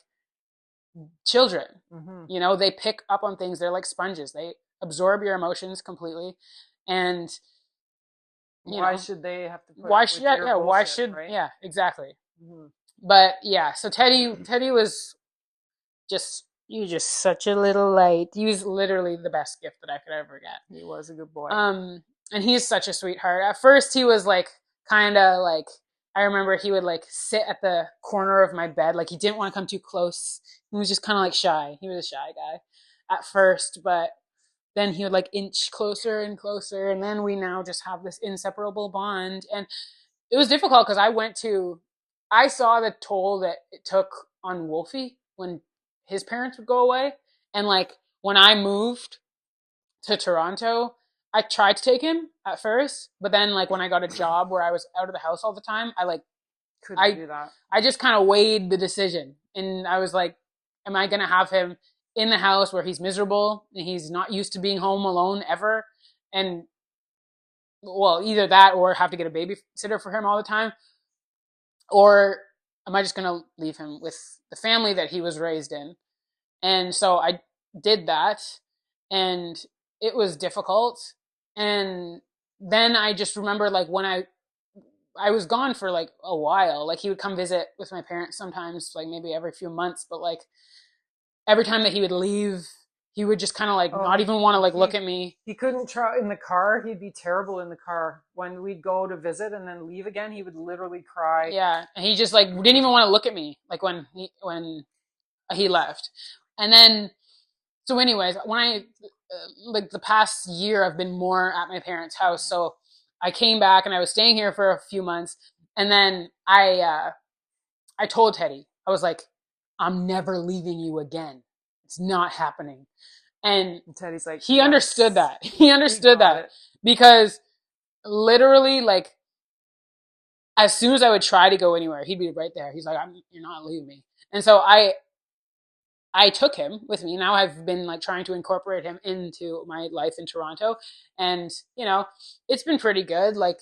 children. Hmm. You know, they pick up on things. They're like sponges. They absorb your emotions completely. And you Why know, should they have to put why up should with your why bullshit, should right? exactly. Hmm. But yeah, so Teddy was just you just such a little light. He was literally the best gift that I could ever get. He was a good boy. Um, and he's such a sweetheart. At first, he was like kind of like I remember he would like sit at the corner of my bed, like he didn't want to come too close. He was just kind of like shy. He was a shy guy at first, but then he would like inch closer and closer, and then we now just have this inseparable bond. And it was difficult because I saw the toll that it took on Wolfie when his parents would go away, and like when I moved to Toronto, I tried to take him at first, but then like when I got a job where I was out of the house all the time, Couldn't I do that. I just kind of weighed the decision, and I was like, am I gonna have him in the house where he's miserable and he's not used to being home alone ever, and well, either that or have to get a babysitter for him all the time, or am I just gonna leave him with the family that he was raised in? And so I did that, and it was difficult. And then I just remember like when I was gone for like a while. Like he would come visit with my parents sometimes, like maybe every few months, but like every time that he would leave, he would just kind of like not Oh, even want to like look he at me. he couldn't try in the car. He'd be terrible in the car. When we'd go to visit and then leave again, he would literally cry. Yeah, and he just like didn't even want to look at me like when he left. And then so anyways, when I like the past year I've been more at my parents' house. So I came back and I was staying here for a few months, and then I told Teddy, I was like, I'm never leaving you again. It's not happening. And And Teddy's like, he understood yes, that. He he understood got that it. because literally, like, as soon as I would try to go anywhere, he'd be right there. He's like, "You're not leaving me." And so I took him with me. Now I've been like trying to incorporate him into my life in Toronto, and you know, it's been pretty good. Like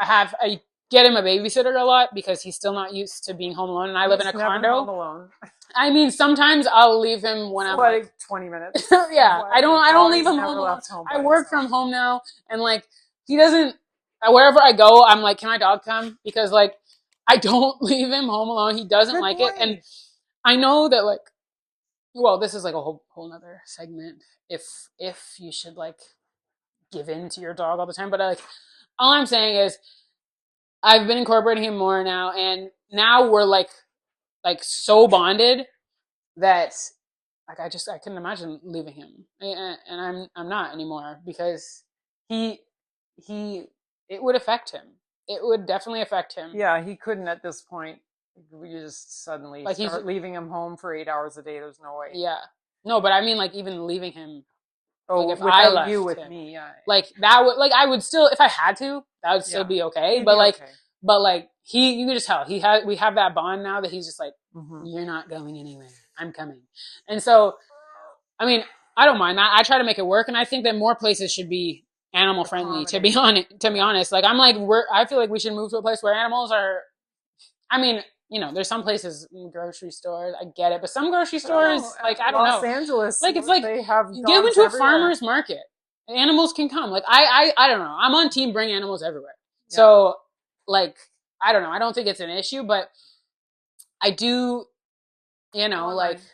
I get him a babysitter a lot because he's still not used to being home alone, and I live in He's a never home condo. alone I mean, sometimes I'll leave him when for I'm like, like 20 minutes. yeah, But I don't no, leave he's him home never alone. left home I by work himself. from home now, and like he doesn't. Wherever I go, I'm like, can my dog come? Because like I don't leave him home alone. He doesn't Good like it, and boy. I know that like well, this is like a whole nother segment. If you should like give in to your dog all the time, but like all I'm saying is I've been incorporating him more now, and now we're like so bonded that like I couldn't imagine leaving him, and I'm not anymore because he he it would affect him. It would definitely affect him. Yeah, he couldn't at this point. You just suddenly Like he's start leaving him home for 8 hours a day. There's no way. yeah no, but I mean like even leaving him Like Oh, if I without you left with him, me, yeah, like that would, like I would still, if I had to, that would still yeah. be okay. You'd be okay. But like you can just tell we have that bond now that he's just like, Mm-hmm. you're not going anywhere. I'm coming. And so, I mean, I don't mind that. I try to make it work, and I think that more places should be animal friendly. To be Accommodating. honest, Yeah. like I feel like we should move to a place where animals are. I mean, you know, there's some places, grocery stores, I get it, but some grocery I don't know. stores, like I don't Los know, Angeles, like it's like they have go dogs into a everywhere. farmer's market, animals can come. Like I don't know. I'm on team bring animals everywhere. Yeah. So like I don't know. I don't think it's an issue, but I do, you Come know, on, like Ryan.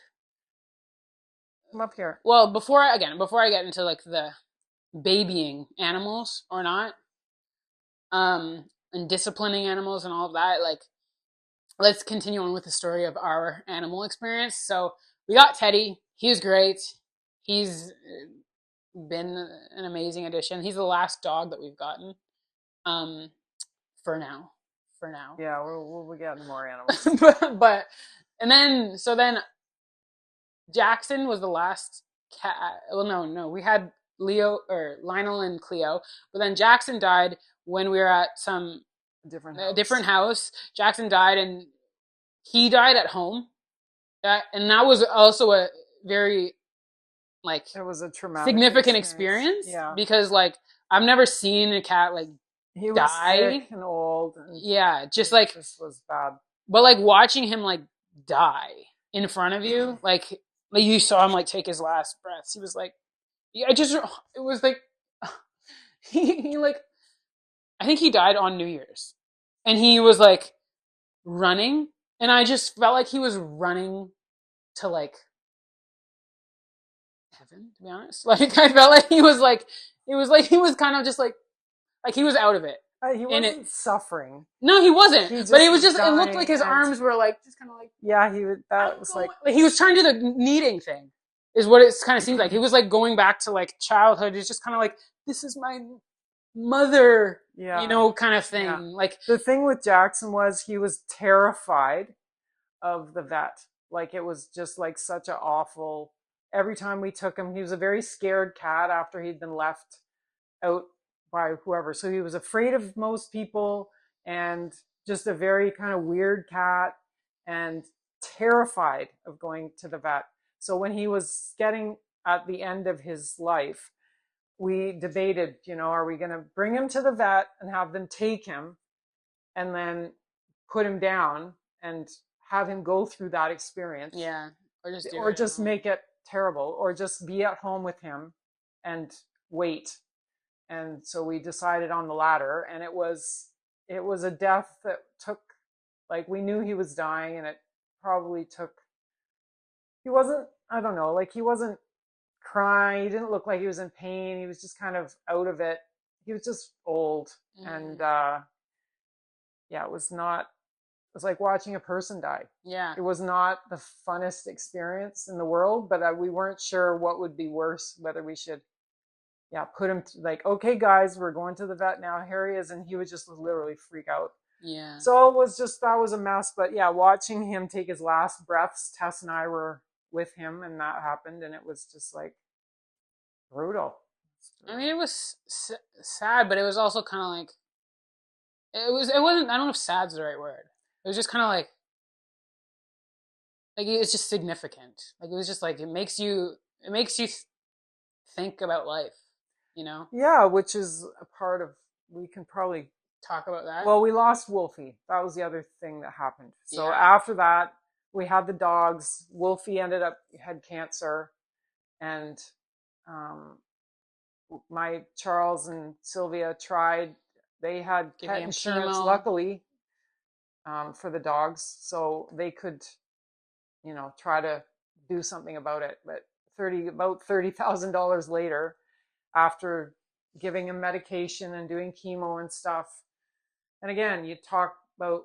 Come up here. well before I get into like the babying animals or not, and disciplining animals and all of that, like let's continue on with the story of our animal experience. So we got Teddy. He was great. He's been an amazing addition. He's the last dog that we've gotten. Um, for now, for now. Yeah, we'll be getting more animals. but and then so then Jackson was the last cat. Well, no, we had Leo or Lionel and Cleo, but then Jackson died when we were at some Different a house. different house. Jackson died, and he died at home. And that was also a very like It was a traumatic significant experience. experience Yeah. because like I've never seen a cat like He was sick die. and old, and Yeah, just it like just was bad. but like watching him like die in front of you, like you saw him like take his last breaths. He was like, yeah, it was like he like I think he died on New Year's, and he was like running, and I just felt like he was running to like heaven. To be honest, like I felt like he was like it was like he was kind of just like he was out of it He in it. wasn't suffering. No, he wasn't. He But just it was was just it looked like dying, his and arms were like just kind of like yeah, he would. I'm That was going. Like he was trying to do the kneading thing, is what it kind of seemed like. He was like going back to like childhood. He's just kind of like, this is my mother, yeah, kind of thing. yeah. Like, The thing with Jackson was he was terrified of the vet. Like it was just like such an awful. Every time we took him, he was a very scared cat after he'd been left out by whoever. So he was afraid of most people and just a very kind of weird cat and terrified of going to the vet. So when he was getting at the end of his life, we debated, are we going to bring him to the vet and have them take him and then put him down and have him go through that experience, yeah, or just do or it at just home. make it terrible, or just be at home with him and wait. And so we decided on the latter, and it was a death that took, like, we knew he was dying, and it probably took, he wasn't, I don't know, like, he wasn't crying, he didn't look like he was in pain, he was just kind of out of it. He was just old. And Mm-hmm. yeah, it was like watching a person die. Yeah, It was not the funnest experience in the world, but we weren't sure what would be worse, whether we should, yeah, put him like, okay, guys, we're going to the vet now. Here he is, and he would just literally freak out. yeah. So it was just, that was a mess. But yeah, watching him take his last breaths, Tess and I were with him, and that happened, and it was just like brutal. I mean, it was sad, but it was also kind of like it was. It wasn't. I don't know if "sad's" the right word. It was just kind of like it's just significant. Like it was just like it makes you think about life. You know, Yeah, which is a part of, we can probably, talk about that. well, we lost Wolfie. That was the other thing that happened. So Yeah. after that, we had the dogs. Wolfie ended up had cancer, and um, my Charles and Sylvia tried. They had Giving pet him insurance, chemo. luckily, for the dogs, so they could, try to do something about it. But about $30,000 later, after giving him medication and doing chemo and stuff. And again, you talk about,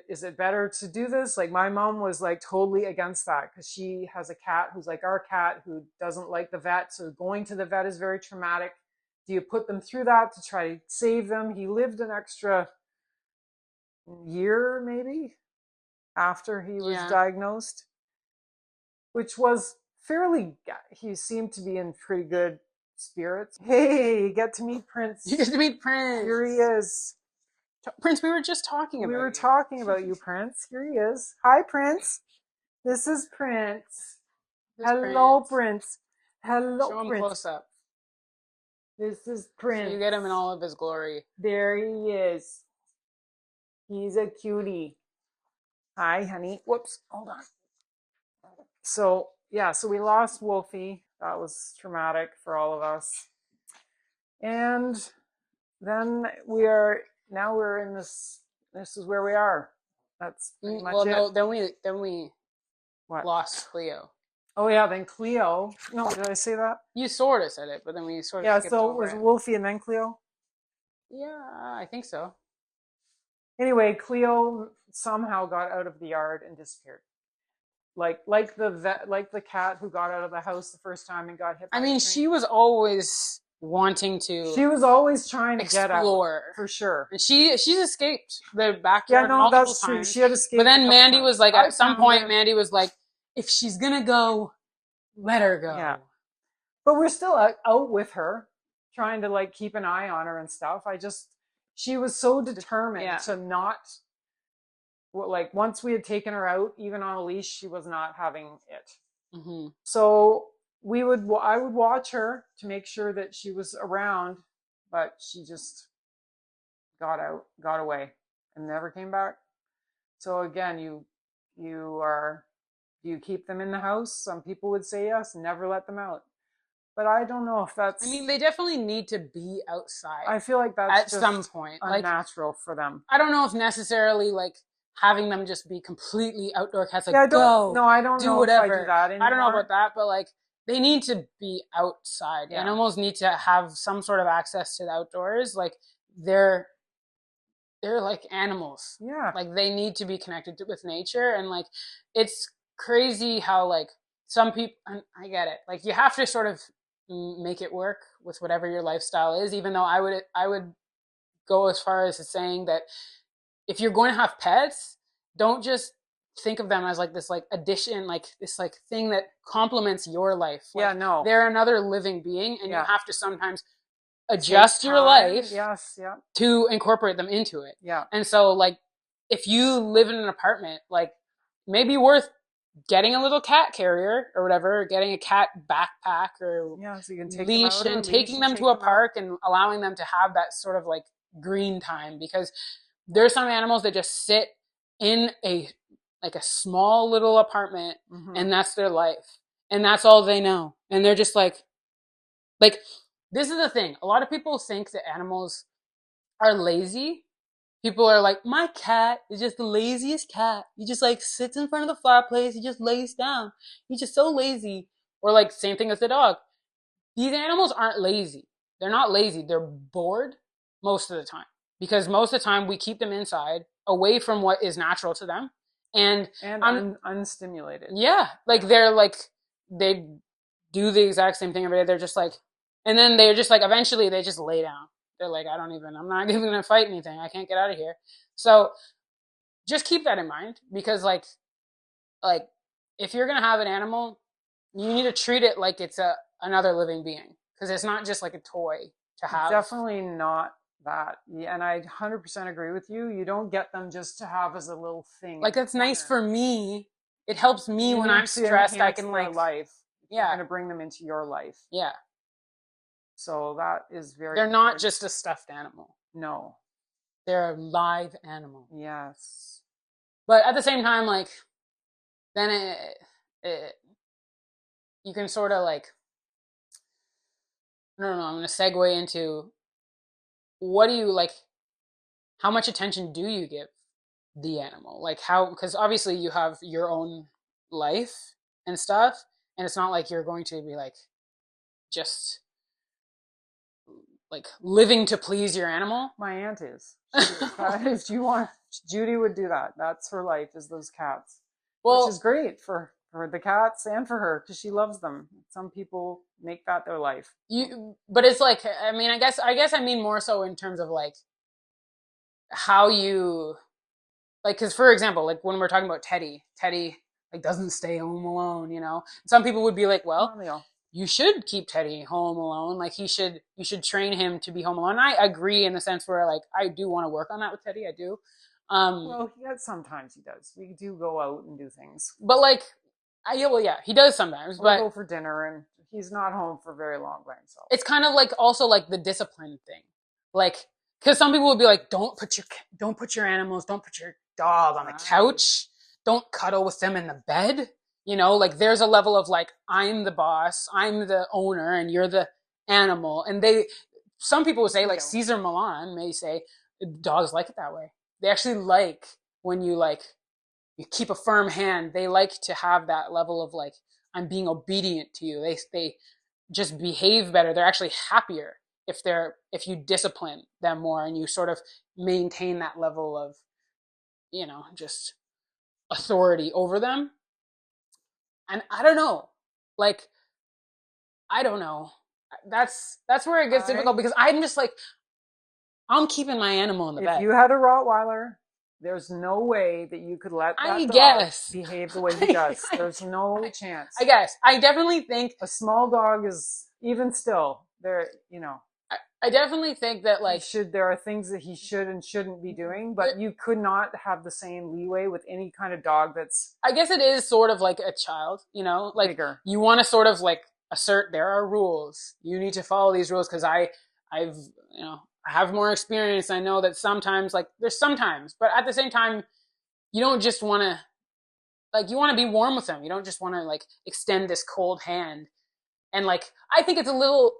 is it better to do this? Like, my mom was like totally against that because she has a cat who's like our cat who doesn't like the vet. So going to the vet is very traumatic. Do you put them through that to try to save them? He lived an extra year maybe after he was Yeah. diagnosed, which was fairly, he seemed to be in pretty good spirits. Hey, you get to meet Prince. You get to meet Prince. Here he is. Prince, we were just talking about We were you. talking about you, Prince. Here he is. Hi, Prince. This is Prince. Hello, Prince. Hello, Show him Prince. close up. This is Prince. So you get him in all of his glory. There he is. He's a cutie. Hi, honey. Whoops. Hold on. So, yeah, so we lost Wolfie. That was traumatic for all of us. And then we're in this is where we are. That's pretty much it. No, then we What? lost Cleo. Oh yeah, then Cleo. No, did I say that? You sort of said it, but then we sort of Yeah, skipped so over it was it. Wolfie and then Cleo? Yeah, I think so. Anyway, Cleo somehow got out of the yard and disappeared. Like the cat who got out of the house the first time and got hit by I mean, a train. she was always wanting to. She was always trying to explore. Get out, for sure. And she's escaped the backyard multiple times. True. She had escaped. But then Mandy was like, at some point, Mandy was like, if she's gonna go, let her go. Yeah. But we're still out with her, trying to like keep an eye on her and stuff. She was so determined to not, like once we had taken her out, even on a leash, she was not having it. Mm-hmm. So I would watch her to make sure that she was around, but she just got away and never came back. So again, do you keep them in the house? Some people would say yes, never let them out. But I don't know if that's. I mean, they definitely need to be outside. I feel like that's at some point unnatural for them. I don't know if necessarily like having them just be completely outdoor cats. Like, I don't know whatever. if I do that anymore. I don't know about that, but like they need to be outside. Yeah. Animals need to have some sort of access to the outdoors. Like they're like animals. Yeah. Like they need to be connected with nature, and like it's crazy how like some people. I get it. Like you have to sort of make it work with whatever your lifestyle is. Even though I would go as far as saying that if you're going to have pets, don't just think of them as like this like addition, like this like thing that complements your life. Like, yeah, no, they're another living being, and you have to sometimes adjust Take your life yes, yeah, to incorporate them into it. Yeah. And so like if you live in an apartment, like maybe worth getting a little cat carrier or whatever, getting a cat backpack or so you can take leash them out and taking them to a park and allowing them to have that sort of like green time, because there's some animals that just sit in a small little apartment, and that's their life and that's all they know, and they're just like this is the thing. A lot of people think that animals are lazy. People are like, my cat is just the laziest cat. He just like sits in front of the fireplace. He just lays down. He's just so lazy. Or like same thing as the dog. These animals aren't lazy. They're not lazy. They're bored most of the time, because most of the time we keep them inside, away from what is natural to them, and unstimulated. Yeah, like they're like they do the exact same thing every day. They're just like, and then they're just like eventually they just lay down. They're like, I'm not even gonna fight anything. I can't get out of here. So just keep that in mind, because like if you're gonna have an animal, you need to treat it like it's another living being, because it's not just like a toy to have. Definitely not that. Yeah, and I 100% agree with you. You don't get them just to have as a little thing. Like that's nice for me. It helps me when I'm stressed. I can like life. You're gonna bring them into your life. Yeah. So that is very. They're not just a stuffed animal. No. They're a live animal. Yes. But at the same time, like, then you can sort of like, I don't know, I'm going to segue into what do you like, how much attention do you give the animal? Like how, because obviously you have your own life and stuff, and it's not like you're going to be like, just like living to please your animal. My aunt is. If you want, Judy would do that. That's her life, is those cats. Well, which is great for the cats and for her, because she loves them. Some people make that their life. But it's like, I mean, I guess I mean more so in terms of like how you, like, because for example, like when we're talking about Teddy like doesn't stay home alone, you know. Some people would be like, well, you should keep Teddy home alone. Like you should train him to be home alone. And I agree in the sense where like I do want to work on that with Teddy. I do. Well, sometimes he does. We do go out and do things, But like, yeah, well, yeah, he does sometimes. or But go for dinner, and he's not home for very long by himself. it's kind of like also like the discipline thing, like because some people would be like, don't put your animals, don't put your dog on the couch, don't cuddle with them in the bed. You know, like there's a level of like I'm the boss, I'm the owner, and you're the animal. And some people would say like Caesar Milan may say dogs like it that way. They actually like when you keep a firm hand. They like to have that level of like I'm being obedient to you. They just behave better. They're actually happier if you discipline them more and you sort of maintain that level of, just authority over them. And I don't know. Like I don't know. That's where it gets difficult because I'm just like I'm keeping my animal in the bed. If you had a Rottweiler, there's no way that you could let that dog behave the way he does. There's no chance. I guess. I definitely think a small dog is even still there, I definitely think that like there are things that he should and shouldn't be doing, but you could not have the same leeway with any kind of dog that's I guess it is sort of like a child, like bigger. You want to sort of like assert there are rules. You need to follow these rules because I've I have more experience. I know that sometimes like there's sometimes, but at the same time, you don't just want to like you want to be warm with them. You don't just want to like extend this cold hand. And like I think it's a little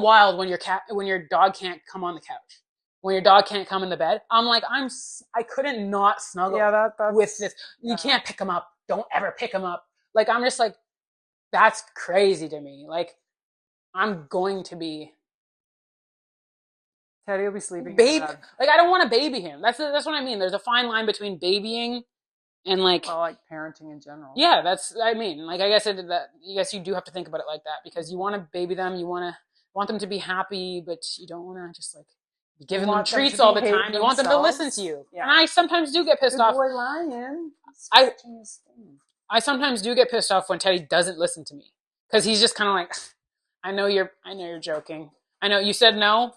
wild when your dog can't come on the couch, when your dog can't come in the bed. I'm like I couldn't not snuggle with this. You can't pick him up. Don't ever pick him up. Like I'm just like that's crazy to me. Like I'm going to be Teddy will be sleeping. Like I don't want to baby him. That's what I mean. There's a fine line between babying and like parenting in general. Yeah, I mean. Like I guess you do have to think about it like that because you want to baby them, you want them to be happy, but you don't want to just like be giving them treats all the time. You want them to listen to you. Yeah. And I sometimes do get pissed off. Good boy, Ryan. I sometimes do get pissed off when Teddy doesn't listen to me because he's just kind of like, I know you're joking. I know you said no.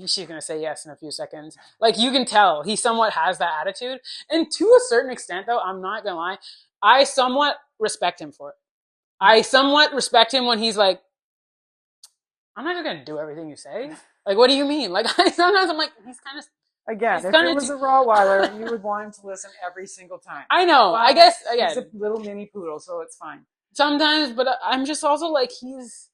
She's going to say yes in a few seconds. Like you can tell he somewhat has that attitude. And to a certain extent though, I'm not going to lie, I somewhat respect him for it. I somewhat respect him when he's like, I'm not just going to do everything you say. Like, what do you mean? Like sometimes I'm like, he's kind of, again, if it was a Rottweiler, you would want him to listen every single time. I know. But I guess, again. He's a little mini poodle, so it's fine. Sometimes, but I'm just also like, he's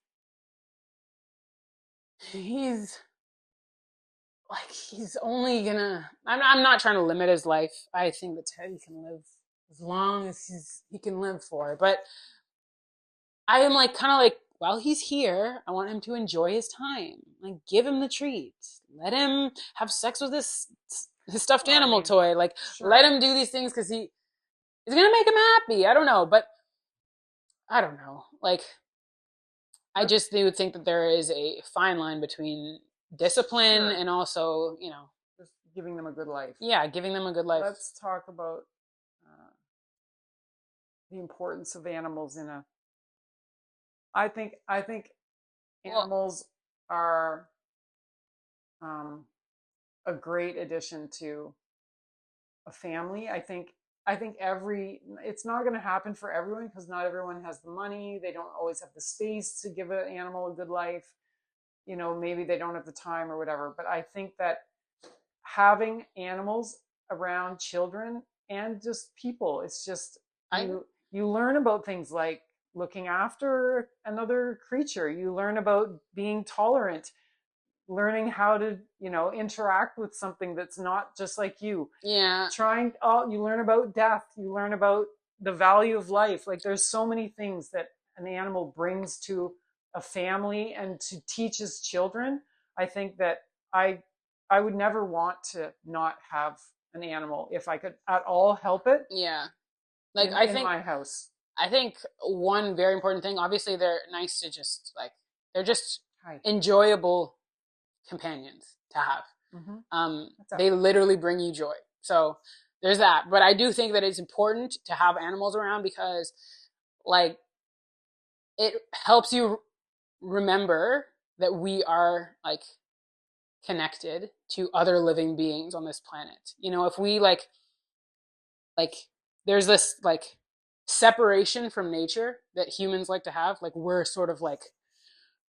like he's only gonna I'm not trying to limit his life. I think that Teddy can live as long as he can live for, but I am like kind of like while he's here, I want him to enjoy his time. Like give him the treats, let him have sex with his stuffed animal toy, like let him do these things because he's gonna make him happy. I don't know, but I don't know, like I just do think that there is a fine line between discipline and also, just giving them a good life. Yeah, giving them a good life. Let's talk about the importance of animals in a. I think animals are a great addition to a family. I think it's not going to happen for everyone because not everyone has the money. They don't always have the space to give an animal a good life. Maybe they don't have the time or whatever. But I think that having animals around children and just people, it's just you learn about things like looking after another creature. You learn about being tolerant, learning how to interact with something that's not just like you. Yeah. You learn about death, you learn about the value of life. Like there's so many things that an animal brings to a family and to teach his children. I think that I would never want to not have an animal if I could at all help it. Yeah. Like I think in my house. I think one very important thing, obviously they're nice to just like they're just enjoyable companions to have. Mm-hmm. They literally bring you joy. So there's that. But I do think that it's important to have animals around because like it helps you remember that we are like connected to other living beings on this planet. You know, if we like there's this like separation from nature that humans like to have, like we're sort of like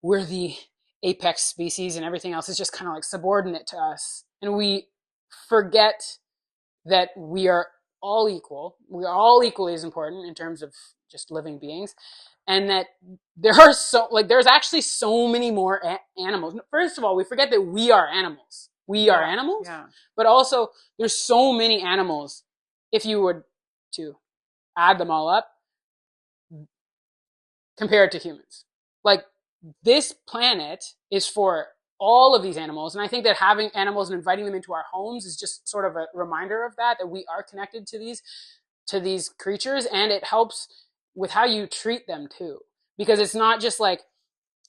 we're the apex species and everything else is just kind of like subordinate to us. And we forget that we are all equal. We are all equally as important in terms of just living beings. And that there are there's actually so many more animals. First of all, we forget that we are animals. We are animals, yeah. But also there's so many animals. If you were to add them all up, compared to humans, like this planet is for all of these animals. And I think that having animals and inviting them into our homes is just sort of a reminder of that we are connected to these creatures. And it helps with how you treat them too, because it's not just like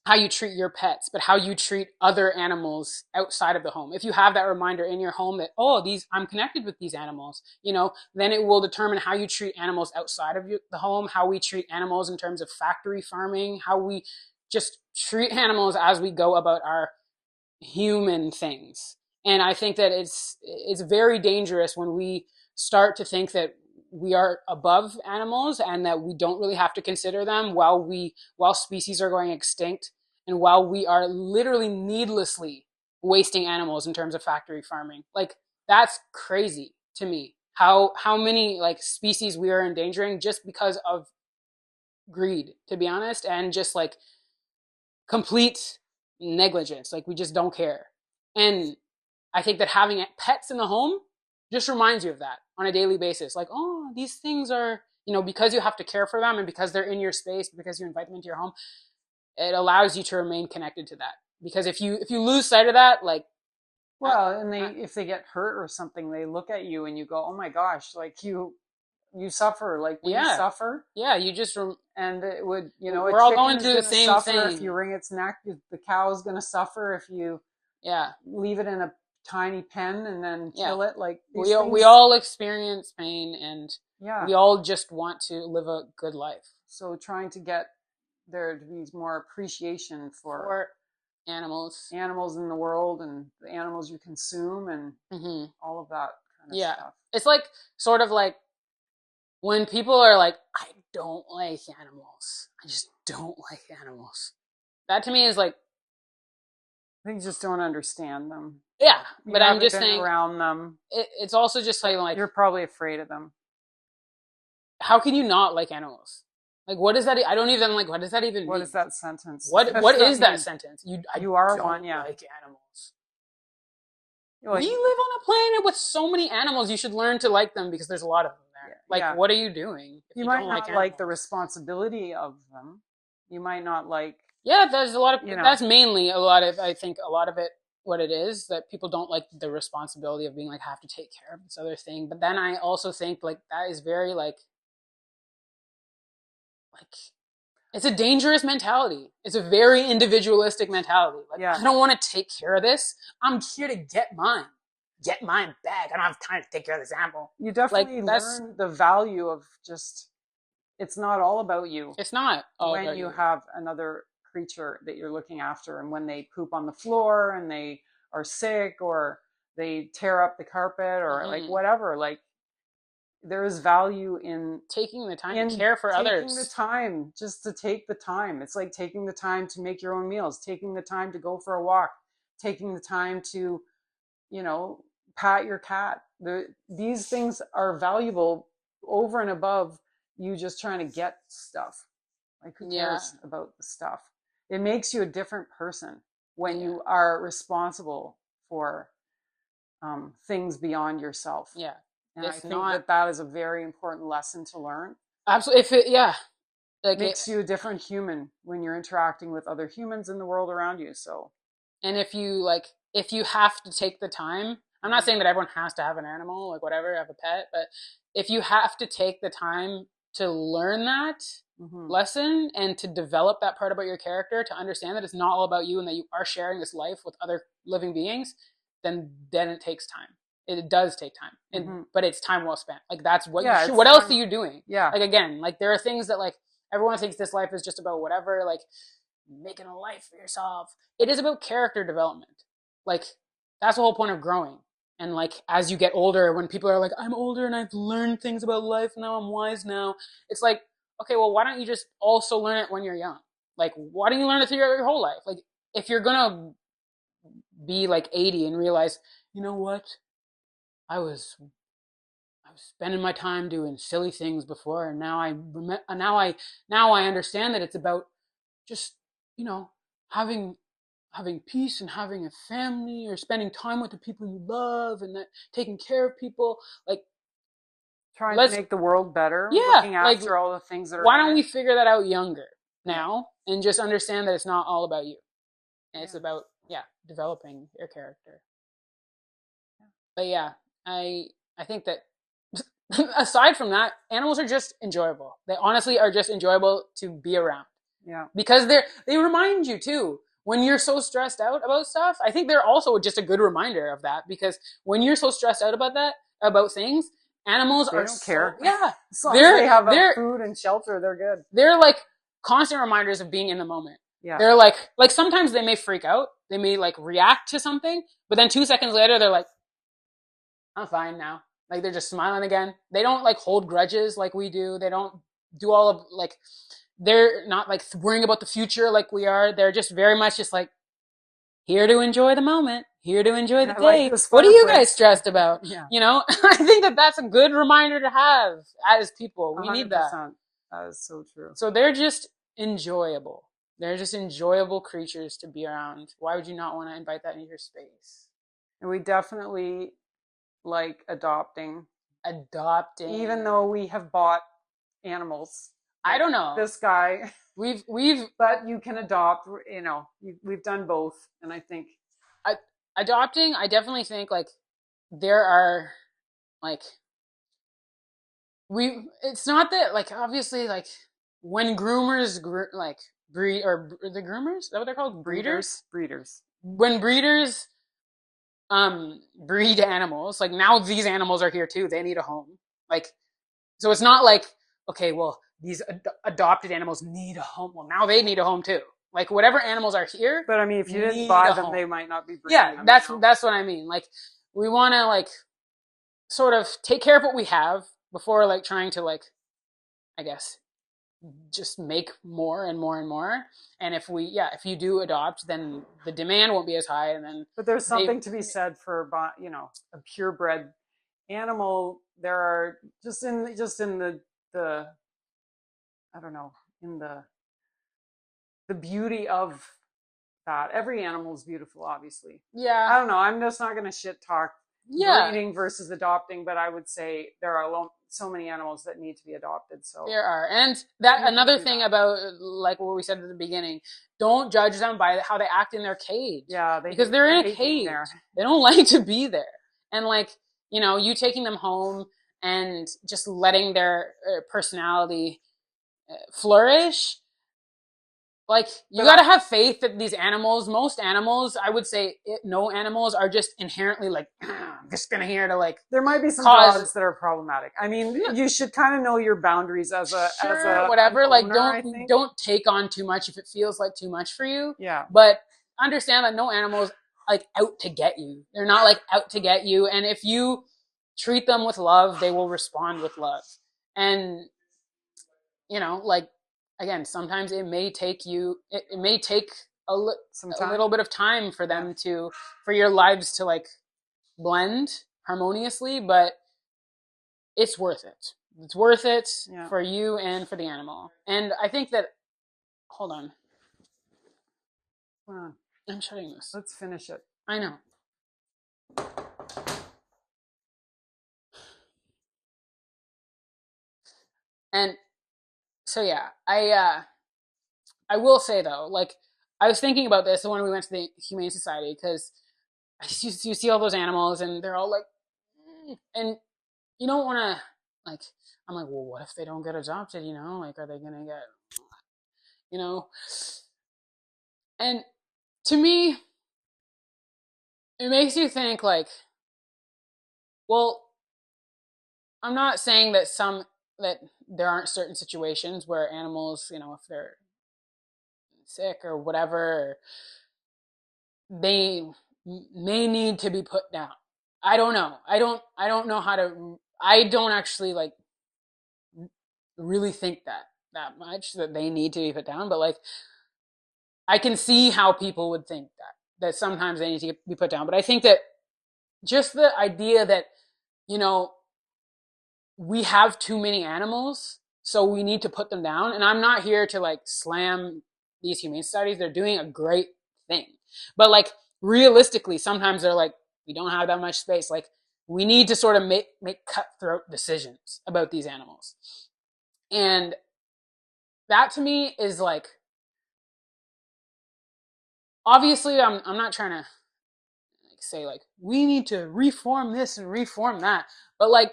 how you treat your pets, but how you treat other animals outside of the home. If you have that reminder in your home that, oh, I'm connected with these animals, then it will determine how you treat animals outside of the home, how we treat animals in terms of factory farming, how we just treat animals as we go about our human things. And I think that it's very dangerous when we start to think that we are above animals and that we don't really have to consider them while species are going extinct and while we are literally needlessly wasting animals in terms of factory farming. Like that's crazy to me. How many like species we are endangering just because of greed, to be honest, and just like complete negligence. Like we just don't care. And I think that having pets in the home just reminds you of that on a daily basis. Like, oh, these things are, because you have to care for them and because they're in your space, because you invite them into your home, it allows you to remain connected to that. Because if you lose sight of that, like, well, and if they get hurt or something, they look at you and you go, "Oh my gosh!" Like you suffer. Like we suffer. Yeah, you just and it would, we're a all chicken going is through the going to same suffer if thing. you wring its neck. The cow is going to suffer if you leave it in a tiny pen and then kill it. Like we all experience pain, and we all just want to live a good life. So trying to get there to be more appreciation for animals in the world and the animals you consume and all of that kind of stuff. It's like sort of like when people are like, I don't like animals. I just don't like animals. That to me is like, they just don't understand them. Yeah, but I'm just saying around them. It's also just saying like you're probably afraid of them. How can you not like animals? Like, what is that? I don't even like. What does that even mean? What is that sentence? What is that sentence? You are one. Yeah. Like animals. We live on a planet with so many animals. You should learn to like them because there's a lot of them there. Like, what are you doing? If you might not like the responsibility of them. You might not like. Yeah, there's a lot of. That's mainly a lot of. I think a lot of it. What it is that people don't like the responsibility of being like have to take care of this other thing. But then I also think like that is very like it's a dangerous mentality. It's a very individualistic mentality. Like, I don't want to take care of this. I'm here to get mine back. I don't have time to take care of this animal. You definitely learn the value of just, it's not all about you. It's not all when about you have another creature that you're looking after, and when they poop on the floor and they are sick or they tear up the carpet or like whatever, like there is value in taking the time to care for others. Taking the time just to take the time. It's like taking the time to make your own meals, taking the time to go for a walk, taking the time to, pat your cat. These things are valuable over and above you just trying to get stuff. Like who cares about the stuff? It makes you a different person when you are responsible for things beyond yourself. Yeah. And I think that is a very important lesson to learn. Absolutely. It makes you a different human when you're interacting with other humans in the world around you. So, and if you have to take the time, I'm not saying that everyone has to have an animal, like whatever, have a pet, but if you have to take the time to learn that lesson and to develop that part about your character, to understand that it's not all about you and that you are sharing this life with other living beings, then it takes time. It does take time, but it's time well spent. Like that's what what else are you doing? Yeah. Like again, like there are things that like everyone thinks this life is just about whatever, like making a life for yourself. It is about character development. Like that's the whole point of growing. And like as you get older, when people are like, I'm older and I've learned things about life now, I'm wise now. It's like, okay, well, why don't you just also learn it when you're young? Like, why don't you learn it through your whole life? Like, if you're gonna be like 80 and realize, you know what, I was I was spending my time doing silly things before, and now I understand that it's about just you know having having peace and having a family or spending time with the people you love and that taking care of people. Like, Trying to let's make the world better, yeah, looking like after all the things that are why in don't it. we figure that out younger Yeah. now and just understand that it's not all about you and it's Yeah. about developing your character. But yeah, I think that aside from that, animals are just enjoyable. They honestly are just enjoyable to be around Yeah. because they remind you too when you're so stressed out about stuff. I think they're also just a good reminder of that because when you're so stressed out about things, animals They are don't so care. yeah, As long as they they're have they're food and shelter, they're good. they're like constant reminders of being in the moment. Yeah. They're like sometimes they may freak out, they may like react to something, but then 2 seconds later they're like, I'm fine now. Like they're just smiling again. They don't like hold grudges like we do. They don't do all of like they're not like worrying about the future like we are. They're just very much just like here to enjoy the moment, here to enjoy the I like day. this What are you guys fireplace. stressed about? Yeah. You know, I think that that's a good reminder to have as people. We need that. 100%. That is so true. So they're just enjoyable. They're just enjoyable creatures to be around. Why would you not want to invite that into your space? And we definitely like adopting, even though Adopting. we have bought animals. I Like don't know. this guy, We've but you can adopt, we've done both. And I think, I, adopting. I definitely think like there are like we. It's not that like obviously like when groomers like breed or the groomers. Is that what they're called? Breeders. breeders. When breeders breed animals, like now these animals are here too. They need a home. Like so, it's not like okay, well these adopted animals need a home. Well, now they need a home too. Like whatever animals are here But I mean, if you didn't need buy a them, home. they might not be breeding Yeah, them, that's what I mean. Like we want to like sort of take care of what we have before like trying to like I guess just make more and more and more. And if you do adopt, then the demand won't be as high, and then But there's they something to be said for, a purebred animal. There are just in the I don't know, in the beauty of that. Every animal is beautiful, obviously. yeah I don't know. I'm just not going to shit talk yeah breeding versus adopting, but I would say there are so many animals that need to be adopted. So there are. And that you can another do thing that. about like what we said at the beginning, don't judge them by how they act in their cage Yeah, because they're they in a hate being cage. there. They don't like to be there. And like, you taking them home and just letting their personality flourish, like you But got to have faith that these animals, most animals, I would say no animals are just inherently like I'm just going to here to like there might be some cause dogs that are problematic. I mean, yeah, you should kind of know your boundaries sure, an whatever. Like, owner, I think. don't take on too much if it feels like too much for you. Yeah. But understand that no animal is like out to get you. They're not like out to get you. And if you treat them with love, they will respond with love. And like again, sometimes it may take Some a time. little bit of time for Yeah. them for your lives to like blend harmoniously, but it's worth it. It's worth it Yeah. for you and for the animal. And I think that, hold on, Come on. I'm shutting this. Let's finish it. I know. And so yeah, I will say though, like I was thinking about this when we went to the Humane Society because you see all those animals and they're all like, and you don't want to like. I'm like, well, what if they don't get adopted? Like, are they gonna get, you know? And to me, it makes you think like, well, I'm not saying that there aren't certain situations where animals, if they're sick or whatever, they may need to be put down. I don't know. I don't know how to. I don't actually like really think that much that they need to be put down, but like I can see how people would think that sometimes they need to be put down. But I think that just the idea that you know we have too many animals, so we need to put them down. And I'm not here to like slam these humane societies. They're doing a great thing. But like realistically, sometimes they're like, we don't have that much space. Like we need to sort of make cutthroat decisions about these animals. And that to me is like obviously I'm not trying to say like we need to reform this and reform that, but like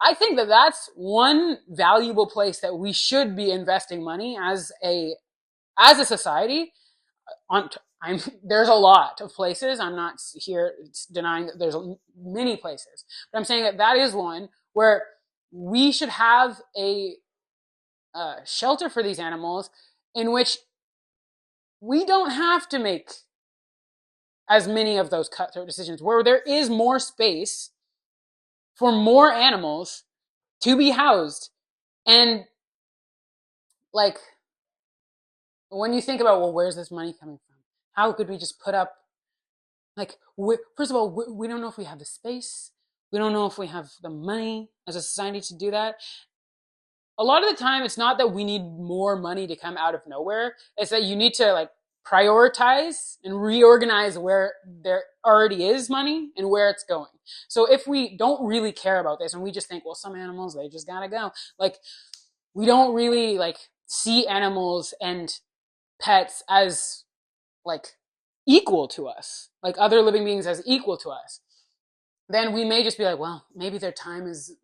I think that that's one valuable place that we should be investing money as a society. On there's a lot of places. I'm not here denying that there's many places, but I'm saying that that is one where we should have a shelter for these animals in which we don't have to make as many of those cutthroat decisions, where there is more space for more animals to be housed. And like when you think about, well, where's this money coming from? How could we just put up like first of all, we don't know if we have the space. We don't know if we have the money as a society to do that. A lot of the time it's not that we need more money to come out of nowhere. It's that you need to like prioritize and reorganize where there already is money and where it's going. So if we don't really care about this and we just think, well, some animals, they just gotta go. Like we don't really like see animals and pets as like equal to us, like other living beings as equal to us, then we may just be like, well, maybe their time is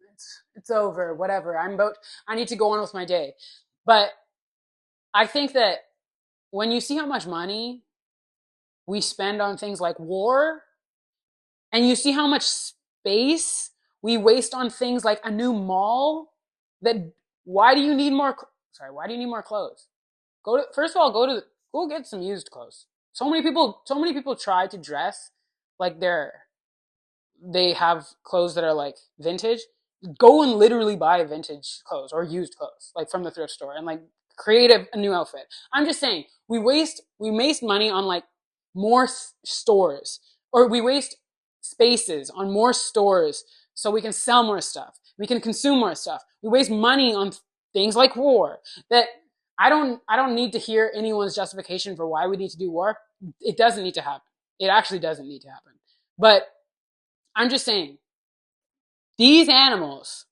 it's over, whatever. I need to go on with my day. But I think that when you see how much money we spend on things like war, and you see how much space we waste on things like a new mall, that why do you need more why do you need more clothes? First of all, go get some used clothes. So many people try to dress like they have clothes that are like vintage. Go and literally buy vintage clothes or used clothes, like from the thrift store, and like create a new outfit. I'm just saying we waste money on like more stores, or we waste spaces on more stores so we can sell more stuff. We can consume more stuff. We waste money on things like war. That I don't need to hear anyone's justification for why we need to do war. It doesn't need to happen. It actually doesn't need to happen. But I'm just saying, these animals,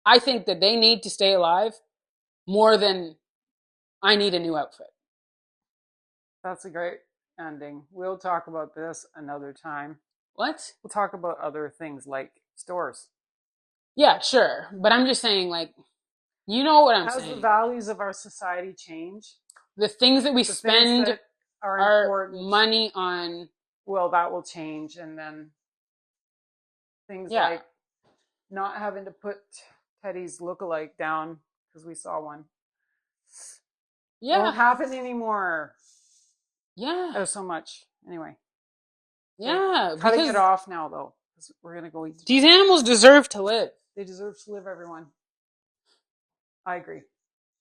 I think that they need to stay alive more than I need a new outfit. That's a great ending. We'll talk about this another time. What? We'll talk about other things like stores. Yeah, sure. But I'm just saying, like, you know what I'm As the saying. values of our society change, The things that we the things spend that are our important, money on, well, that will change. And then things yeah. like not having to put Teddy's lookalike down because we saw one Yeah. won't happen anymore. Yeah. Oh, so much. Anyway, okay. Yeah. Cutting it Because off now, though, because we're going to go eat these dinner. animals deserve to live. They deserve to live, everyone. I agree.